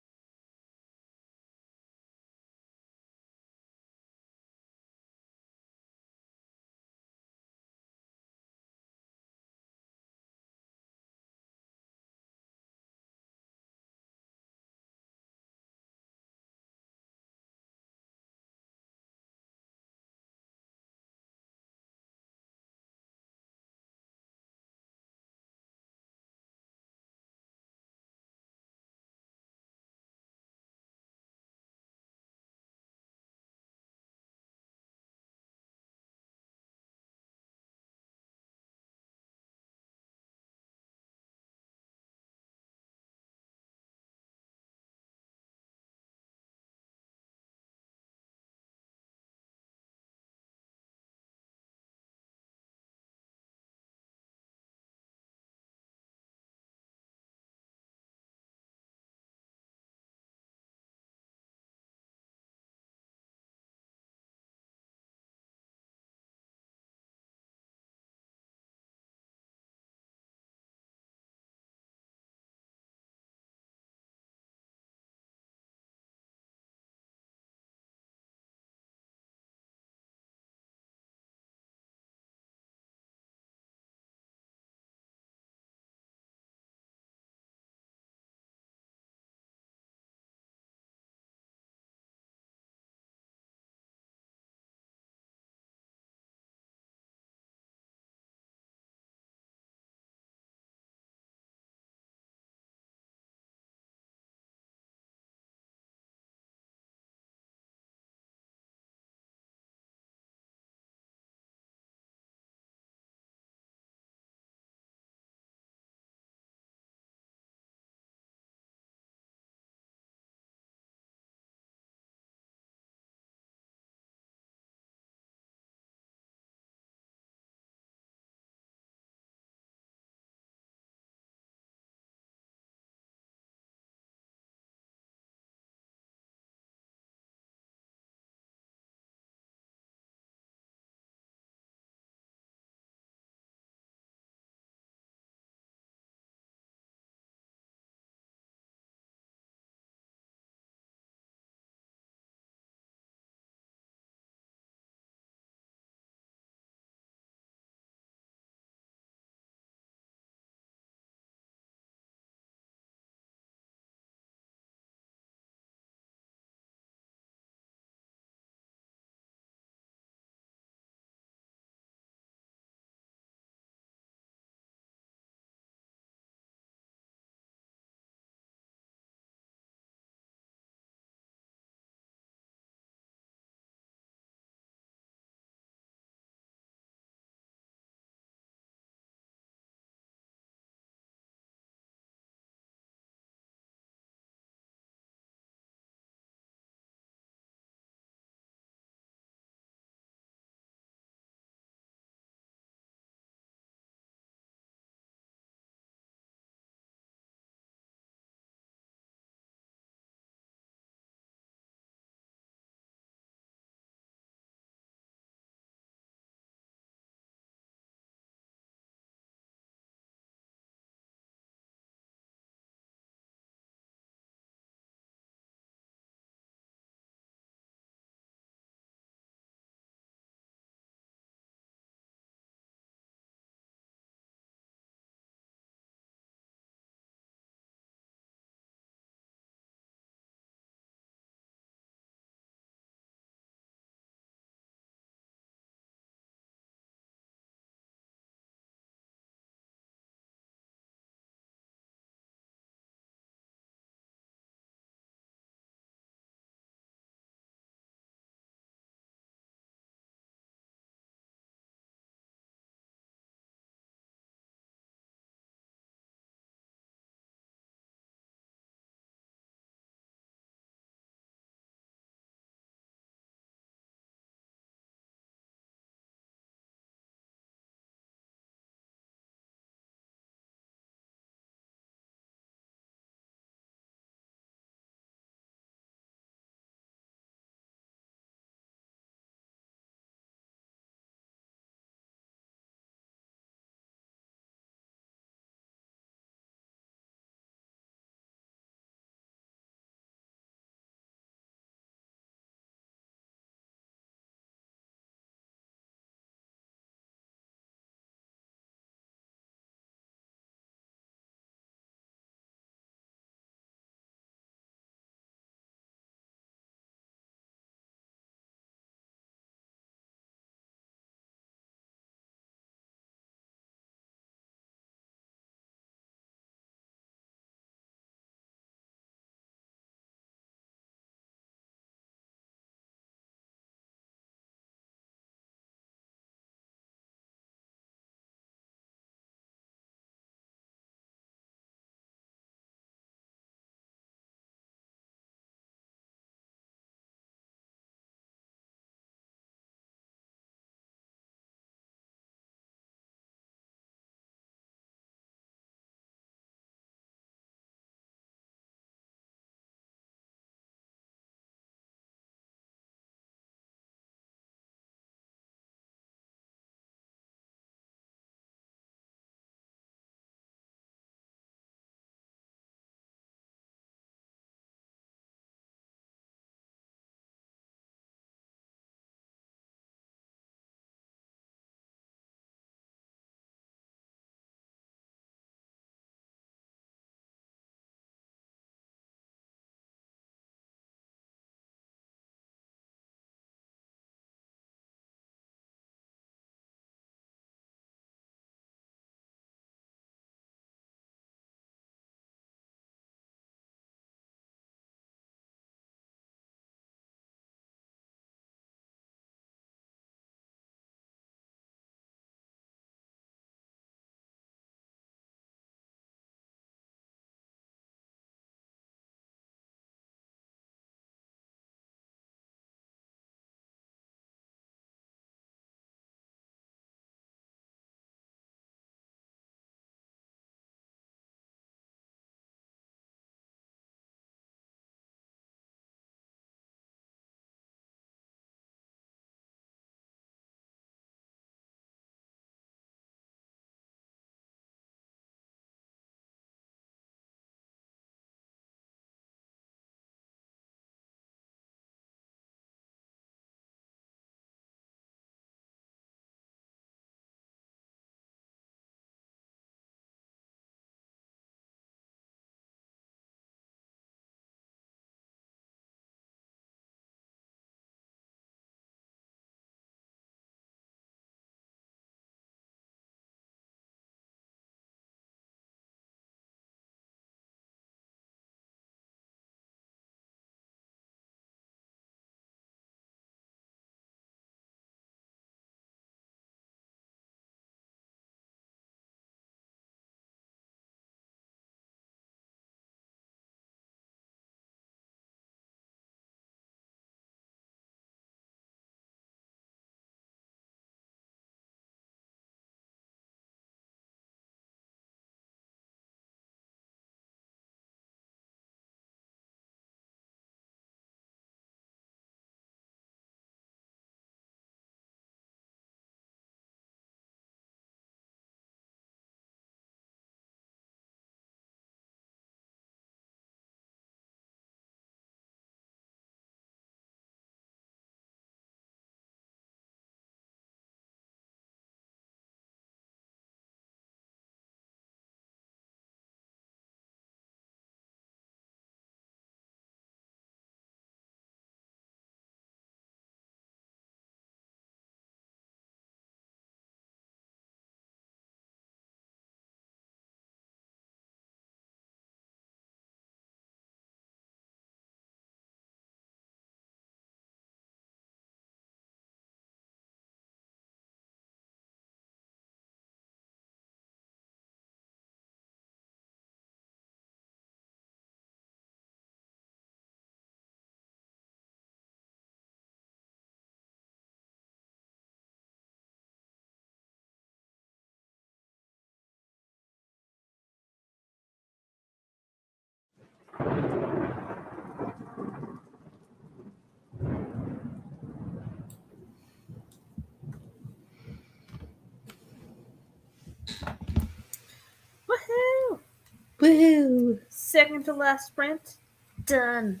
Woohoo! Second to last sprint. Done.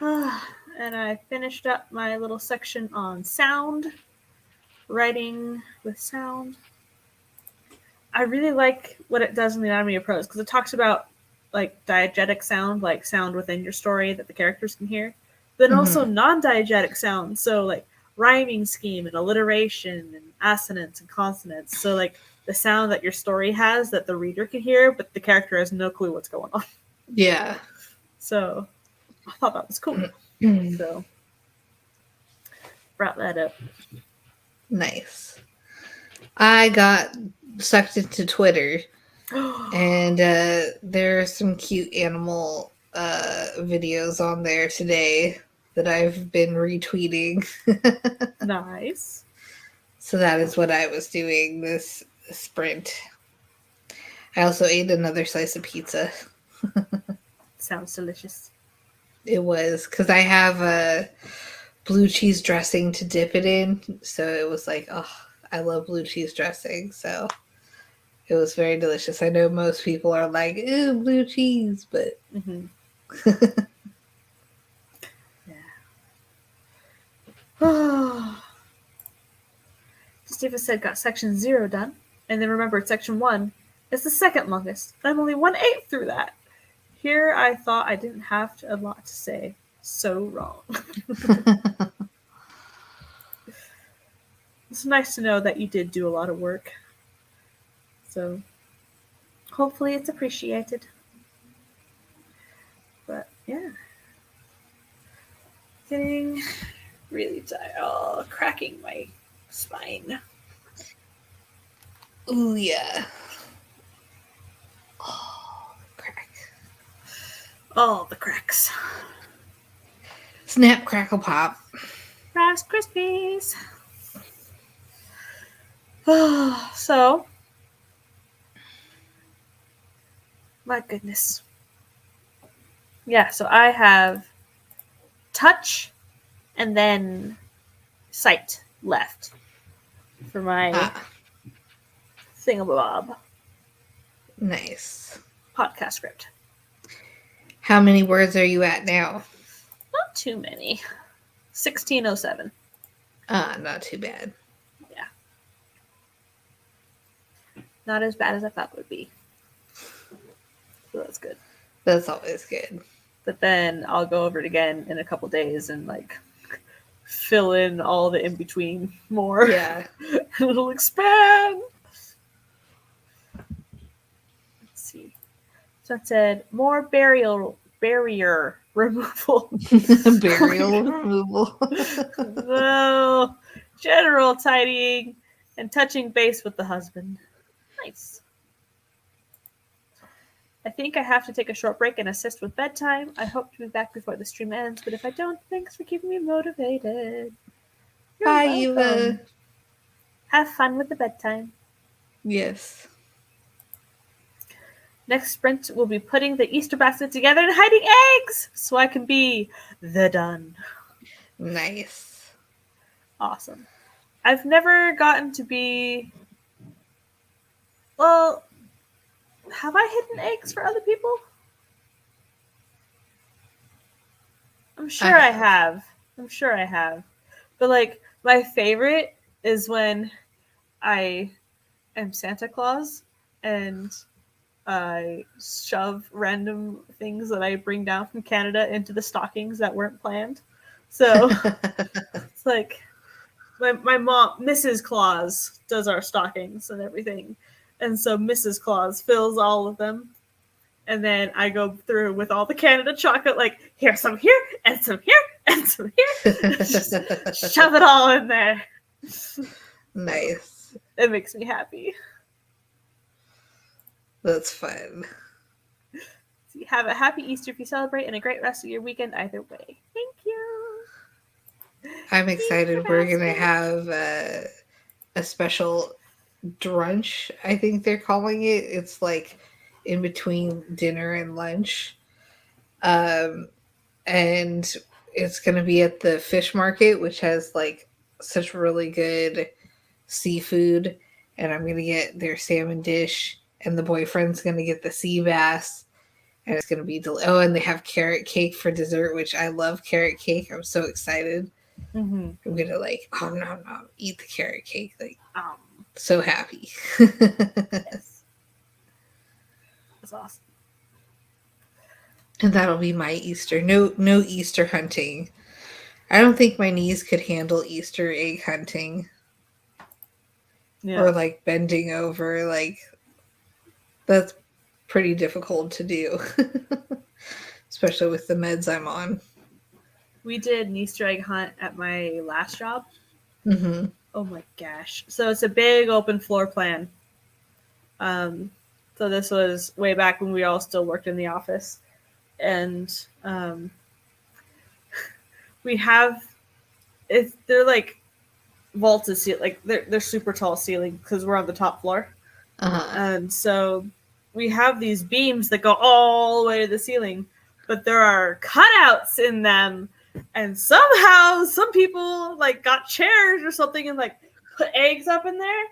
And I finished up my little section on sound. Writing with sound. I really like what it does in the Anatomy of Prose because it talks about like diegetic sound, like sound within your story that the characters can hear, but also non-diegetic sound, so like rhyming scheme and alliteration and assonance and consonants. So like the sound that your story has that the reader can hear, but the character has no clue what's going on. Yeah. So I thought that was cool. So brought that up. Nice. I got sucked into Twitter, and there are some cute animal videos on there today that I've been retweeting. Nice. So that is what I was doing this sprint. I also ate another slice of pizza. Sounds delicious. It was because I have a blue cheese dressing to dip it in, so it was like, oh, I love blue cheese dressing, so it was very delicious. I know most people are like, ew, blue cheese, but yeah. Stephen said got section 0 done, and then remembered section 1 is the second longest. I'm only 1/8 through that. Here I thought I didn't have a lot to say. So wrong. It's nice to know that you did do a lot of work. So hopefully it's appreciated. But yeah. Getting really tired. Oh, cracking my spine. Ooh, yeah. Oh, crack. Oh, the cracks. Snap, crackle, pop. Rice Krispies. So, my goodness. Yeah, so I have touch and then sight left for my thingamabob. Nice. Podcast script. How many words are you at now? Not too many. 1607. Not too bad. Yeah. Not as bad as I thought it would be. So that's good. That's always good. But then I'll go over it again in a couple days and like fill in all the in between more. Yeah. It'll expand. Let's see. So it said more barrier removal. Burial removal. No. General tidying and touching base with the husband. Nice. I think I have to take a short break and assist with bedtime. I hope to be back before the stream ends, but if I don't, thanks for keeping me motivated. You're Bye, welcome. Eva. Have fun with the bedtime. Yes. Next sprint will be putting the Easter basket together and hiding eggs so I can be the done. Nice. Awesome. I've never gotten to be... Well, have I hidden eggs for other people? I'm sure I have. I'm sure I have. But, like, my favorite is when I am Santa Claus and I shove random things that I bring down from Canada into the stockings that weren't planned. So it's like my mom, Mrs. Claus, does our stockings and everything. And so Mrs. Claus fills all of them. And then I go through with all the Canada chocolate, like, here's some here, and some here, and some here. Just shove it all in there. Nice. It makes me happy. That's fun. So you have a happy Easter if you celebrate and a great rest of your weekend either way. Thank you. I'm excited. We're going to have a special brunch, I think they're calling it. It's like in between dinner and lunch. And it's going to be at the fish market, which has like such really good seafood. And I'm going to get their salmon dish and the boyfriend's gonna get the sea bass, and it's gonna be oh, and they have carrot cake for dessert, which I love carrot cake. I'm so excited. Mm-hmm. I'm gonna like, oh no, eat the carrot cake, like Um, so happy. yes. That's awesome. And that'll be my Easter. No Easter hunting. I don't think my knees could handle Easter egg hunting. Yeah. Or like bending over, like that's pretty difficult to do. Especially with the meds I'm on. We did an Easter egg hunt at my last job. Mm-hmm. Oh my gosh. So it's a big open floor plan. So this was way back when we all still worked in the office. And we have, they're like vaulted ceiling, like they're super tall ceiling because we're on the top floor. Uh-huh. And so we have these beams that go all the way to the ceiling, but there are cutouts in them. And somehow some people like got chairs or something and like put eggs up in there.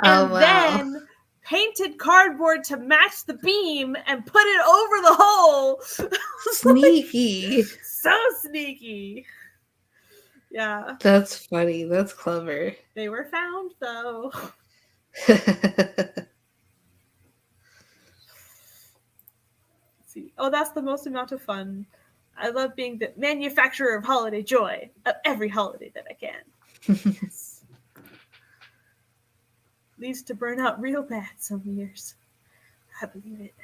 Oh And wow. then painted cardboard to match the beam and put it over the hole. Sneaky. Like, so sneaky. Yeah. That's funny. That's clever. They were found though. See. Oh, that's the most amount of fun. I love being the manufacturer of holiday joy of every holiday that I can. Yes. Leads to burn out real bad some years. I believe it.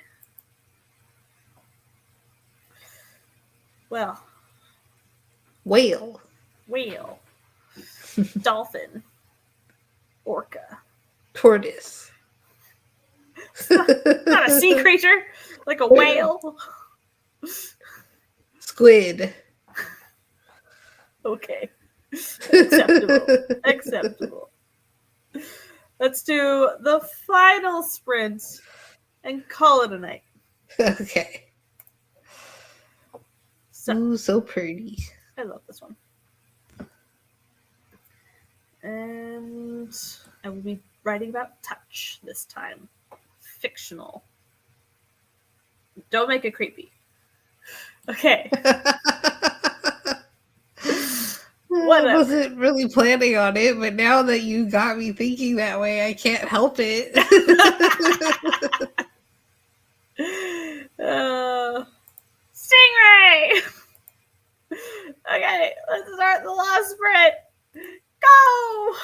Well. Whale. Whale. Dolphin. Orca. Tortoise. Not a sea creature, like a whale. Squid. Okay. Acceptable. Acceptable. Let's do the final sprint and call it a night. Okay. So, Ooh, so pretty. I love this one. And I will be writing about touch this time. Fictional. Don't make it creepy. Okay. I wasn't really planning on it, but now that you got me thinking that way, I can't help it. Stingray! Okay, let's start the last sprint. Go!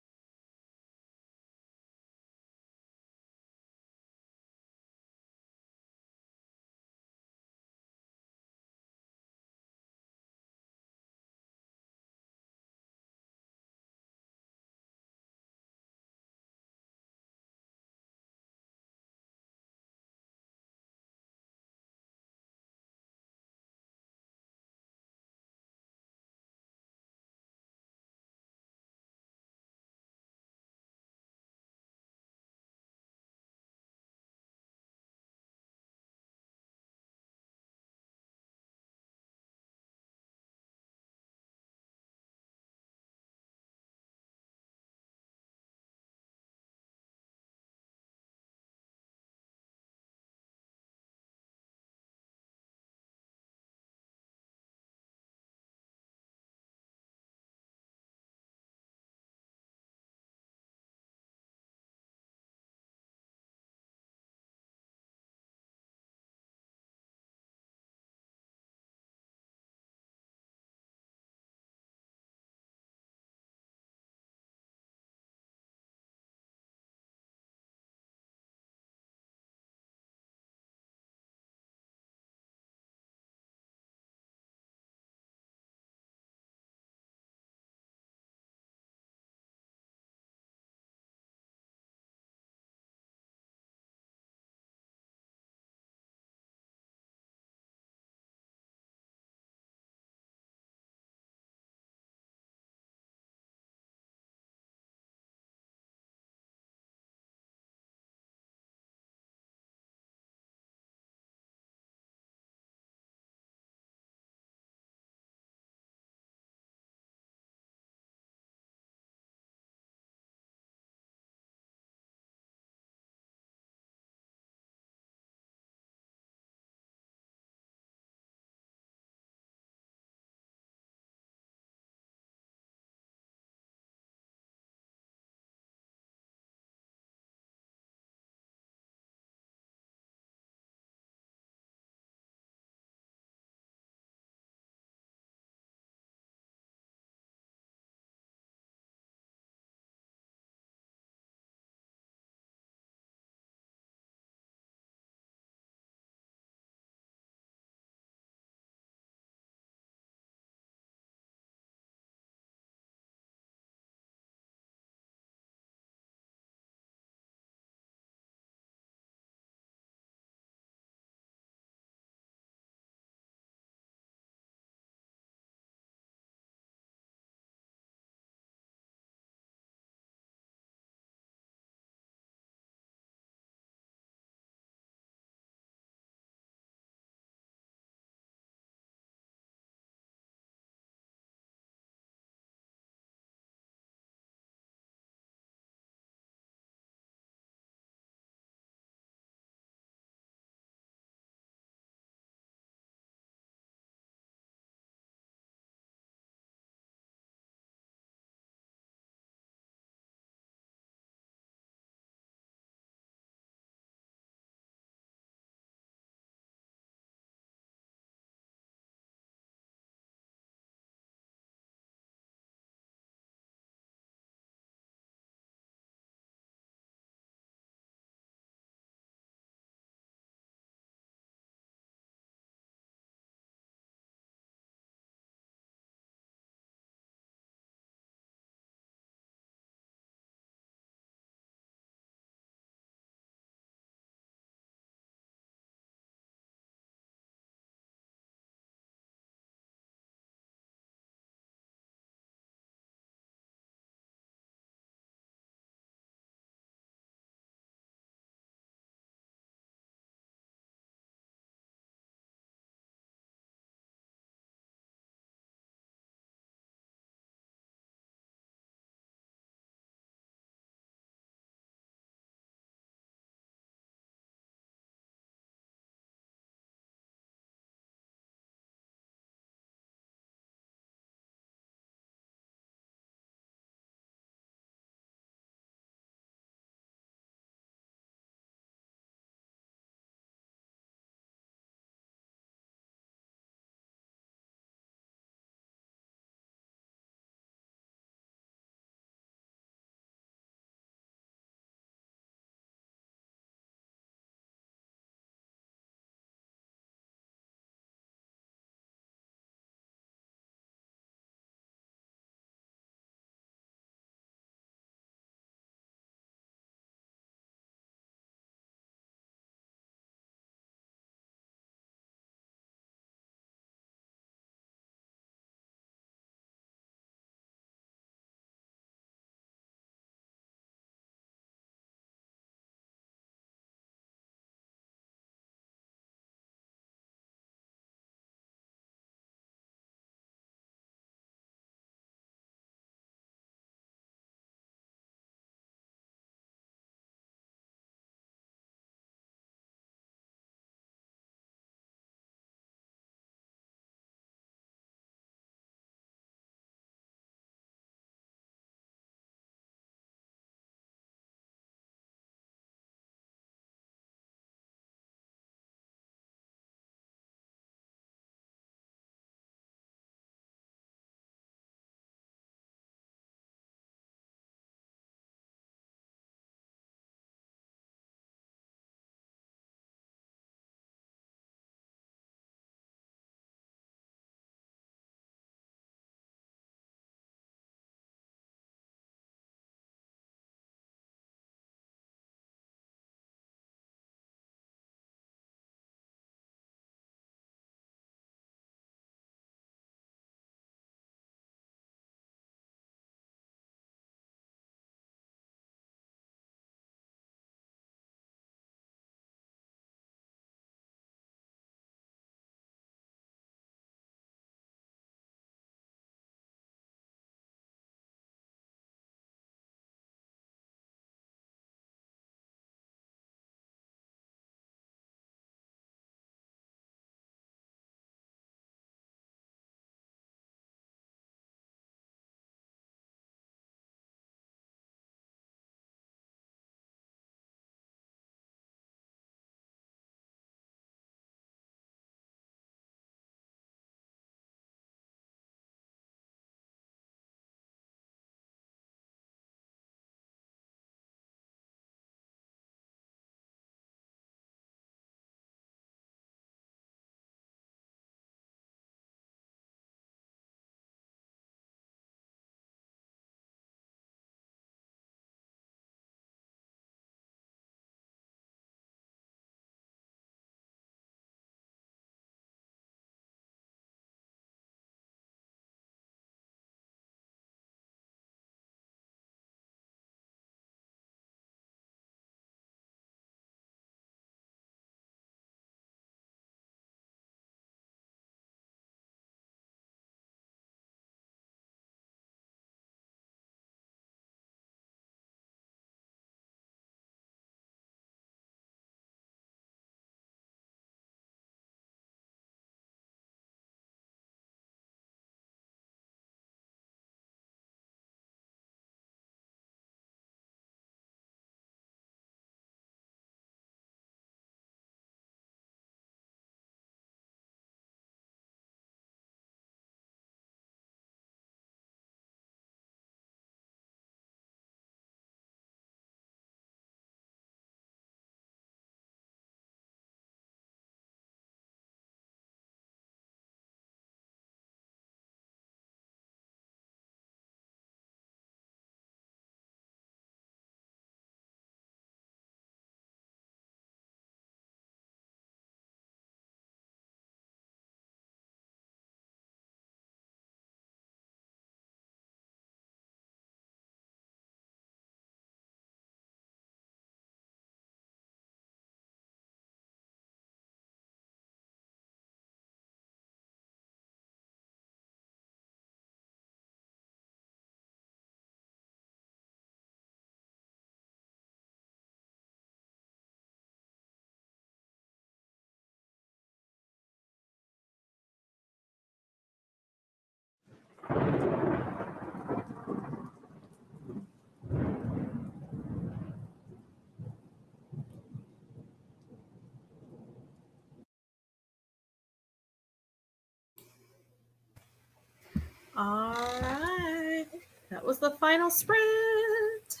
All right. That was the final sprint.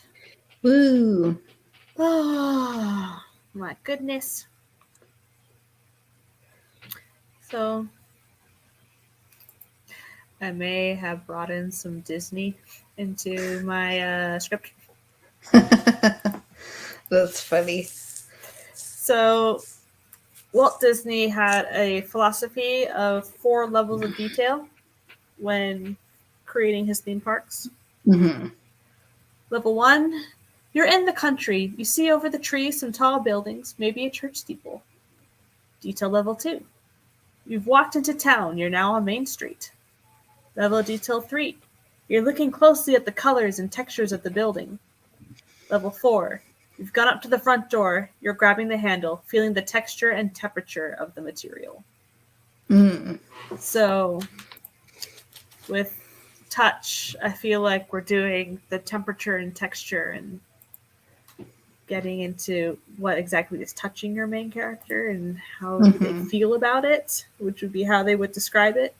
Woo! Oh, my goodness. So, I may have brought in some Disney into my script. That's funny. So, Walt Disney had a philosophy of 4 levels of detail when creating his theme parks. Mm-hmm. Level 1, you're in the country. You see over the trees some tall buildings, maybe a church steeple. Detail level 2, you've walked into town. You're now on Main Street. Level detail 3, you're looking closely at the colors and textures of the building. Level 4, you've gone up to the front door. You're grabbing the handle, feeling the texture and temperature of the material. Mm. So, with touch, I feel like we're doing the temperature and texture and getting into what exactly is touching your main character and how do they feel about it, which would be how they would describe it.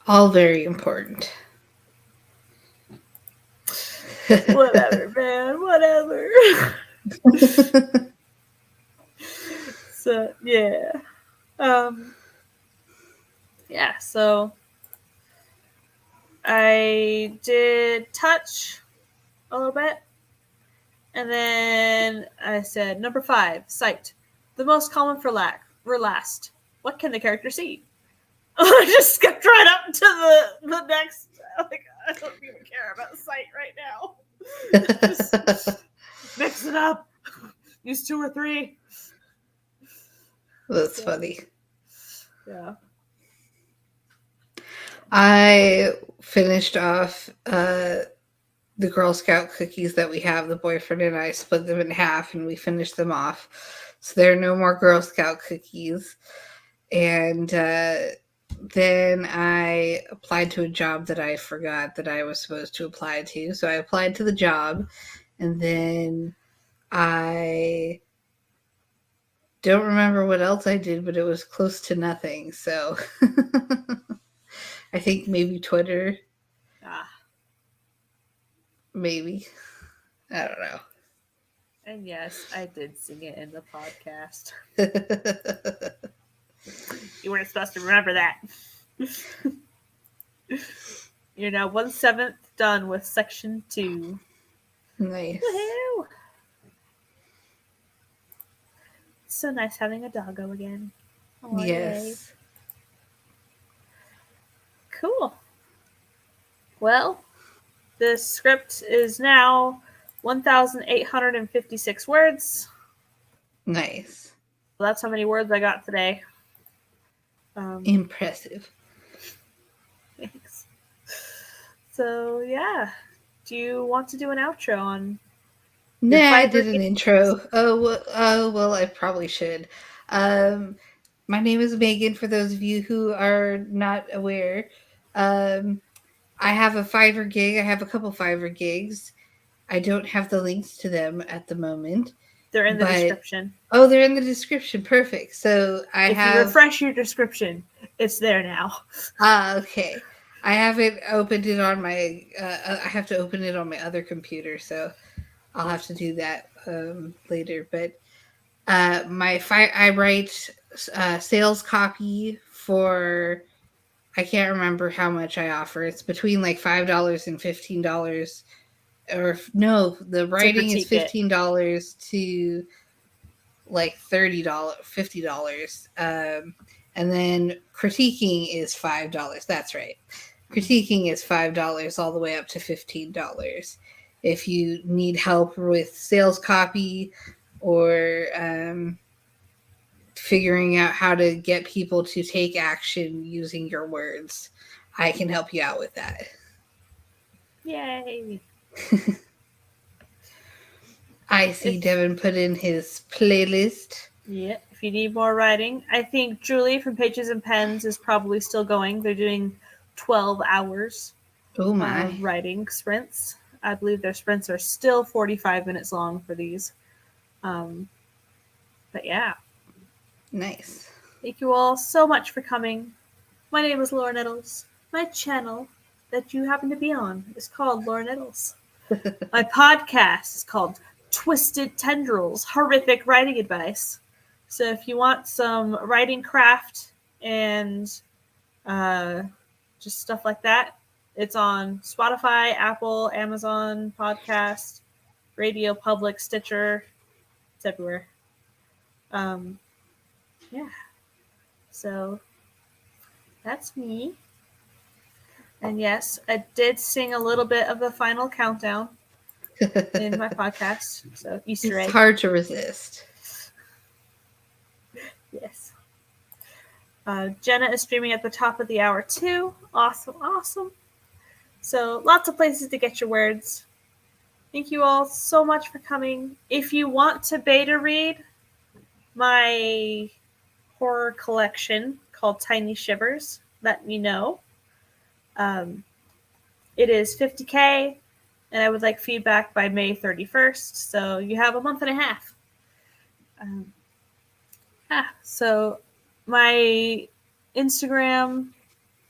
All very important. Whatever, man. Whatever. So, yeah. Yeah, so I did touch a little bit. And then I said, number 5, sight. The most common for last. What can the character see? I just skipped right up to the next. Like, I don't even care about sight right now. Just mix it up. Use 2 or 3. That's funny. Yeah. I finished off the Girl Scout cookies that we have. The boyfriend and I split them in half and we finished them off. So there are no more Girl Scout cookies. And then I applied to a job that I forgot that I was supposed to apply to. So I applied to the job, and then I don't remember what else I did, but it was close to nothing. So I think maybe Twitter. Maybe. I don't know. And yes, I did sing it in the podcast. You weren't supposed to remember that. You're now 1/7 done with section 2. Nice. Woohoo! It's so nice having a doggo again. Oh, yes. Yay. Cool. Well, the script is now 1,856 words. Nice. Well, that's how many words I got today. Impressive. Thanks. So, yeah. Do you want to do an outro on... Nah, I did an intro. Oh, well, I probably should. My name is Megan, for those of you who are not aware. I have a Fiverr gig. I have a couple Fiverr gigs. I don't have the links to them at the moment. They're in the description. Oh, they're in the description. Perfect. So if you refresh your description, it's there now. Okay. I haven't opened it on my... I have to open it on my other computer, so I'll have to do that later. But I write sales copy for... I can't remember how much I offer. It's between like $5 and $15. Or no, the writing is $15 to like $30, $50. And then critiquing is $5. That's right. Critiquing is $5 all the way up to $15. If you need help with sales copy or figuring out how to get people to take action using your words, I can help you out with that. Yay. I see Devin put in his playlist. Yeah. If if you need more writing. I think Julie from Pages and Pens is probably still going. They're doing 12 hours Oh my. writing sprints. I believe their sprints are still 45 minutes long for these. But yeah. Nice. Thank you all so much for coming. My name is Laura Nettles. My channel that you happen to be on is called Laura Nettles. My podcast is called Twisted Tendrils, Horrific Writing Advice. So if you want some writing craft and just stuff like that, it's on Spotify, Apple, Amazon Podcast, Radio Public, Stitcher. It's everywhere. Yeah. So that's me. And yes, I did sing a little bit of the final countdown in my podcast. So Easter egg. It's hard to resist. Yes. Jenna is streaming at the top of the hour too. Awesome, awesome. So lots of places to get your words. Thank you all so much for coming. If you want to beta read my horror collection called Tiny Shivers, let me know. It is $50K, and I would like feedback by May 31st, so you have a month and a half. So my Instagram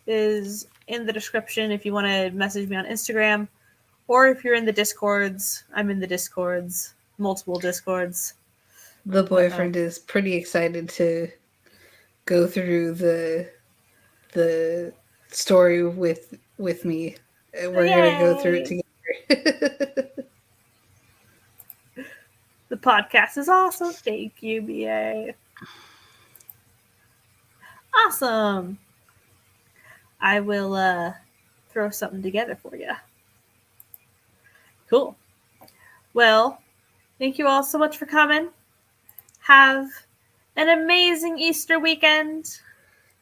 is in the description if you want to message me on Instagram, or if you're in the Discords. I'm in the Discords, multiple Discords. The boyfriend is pretty excited to go through the story with me. We're gonna go through it together. The podcast is awesome. Thank you, BA. Awesome. I will throw something together for you. Cool. Well, thank you all so much for coming. Have an amazing Easter weekend.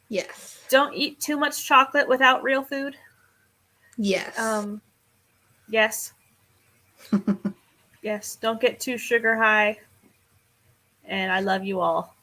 Yes. Don't eat too much chocolate without real food. Yes. Yes. Yes. Don't get too sugar high. And I love you all.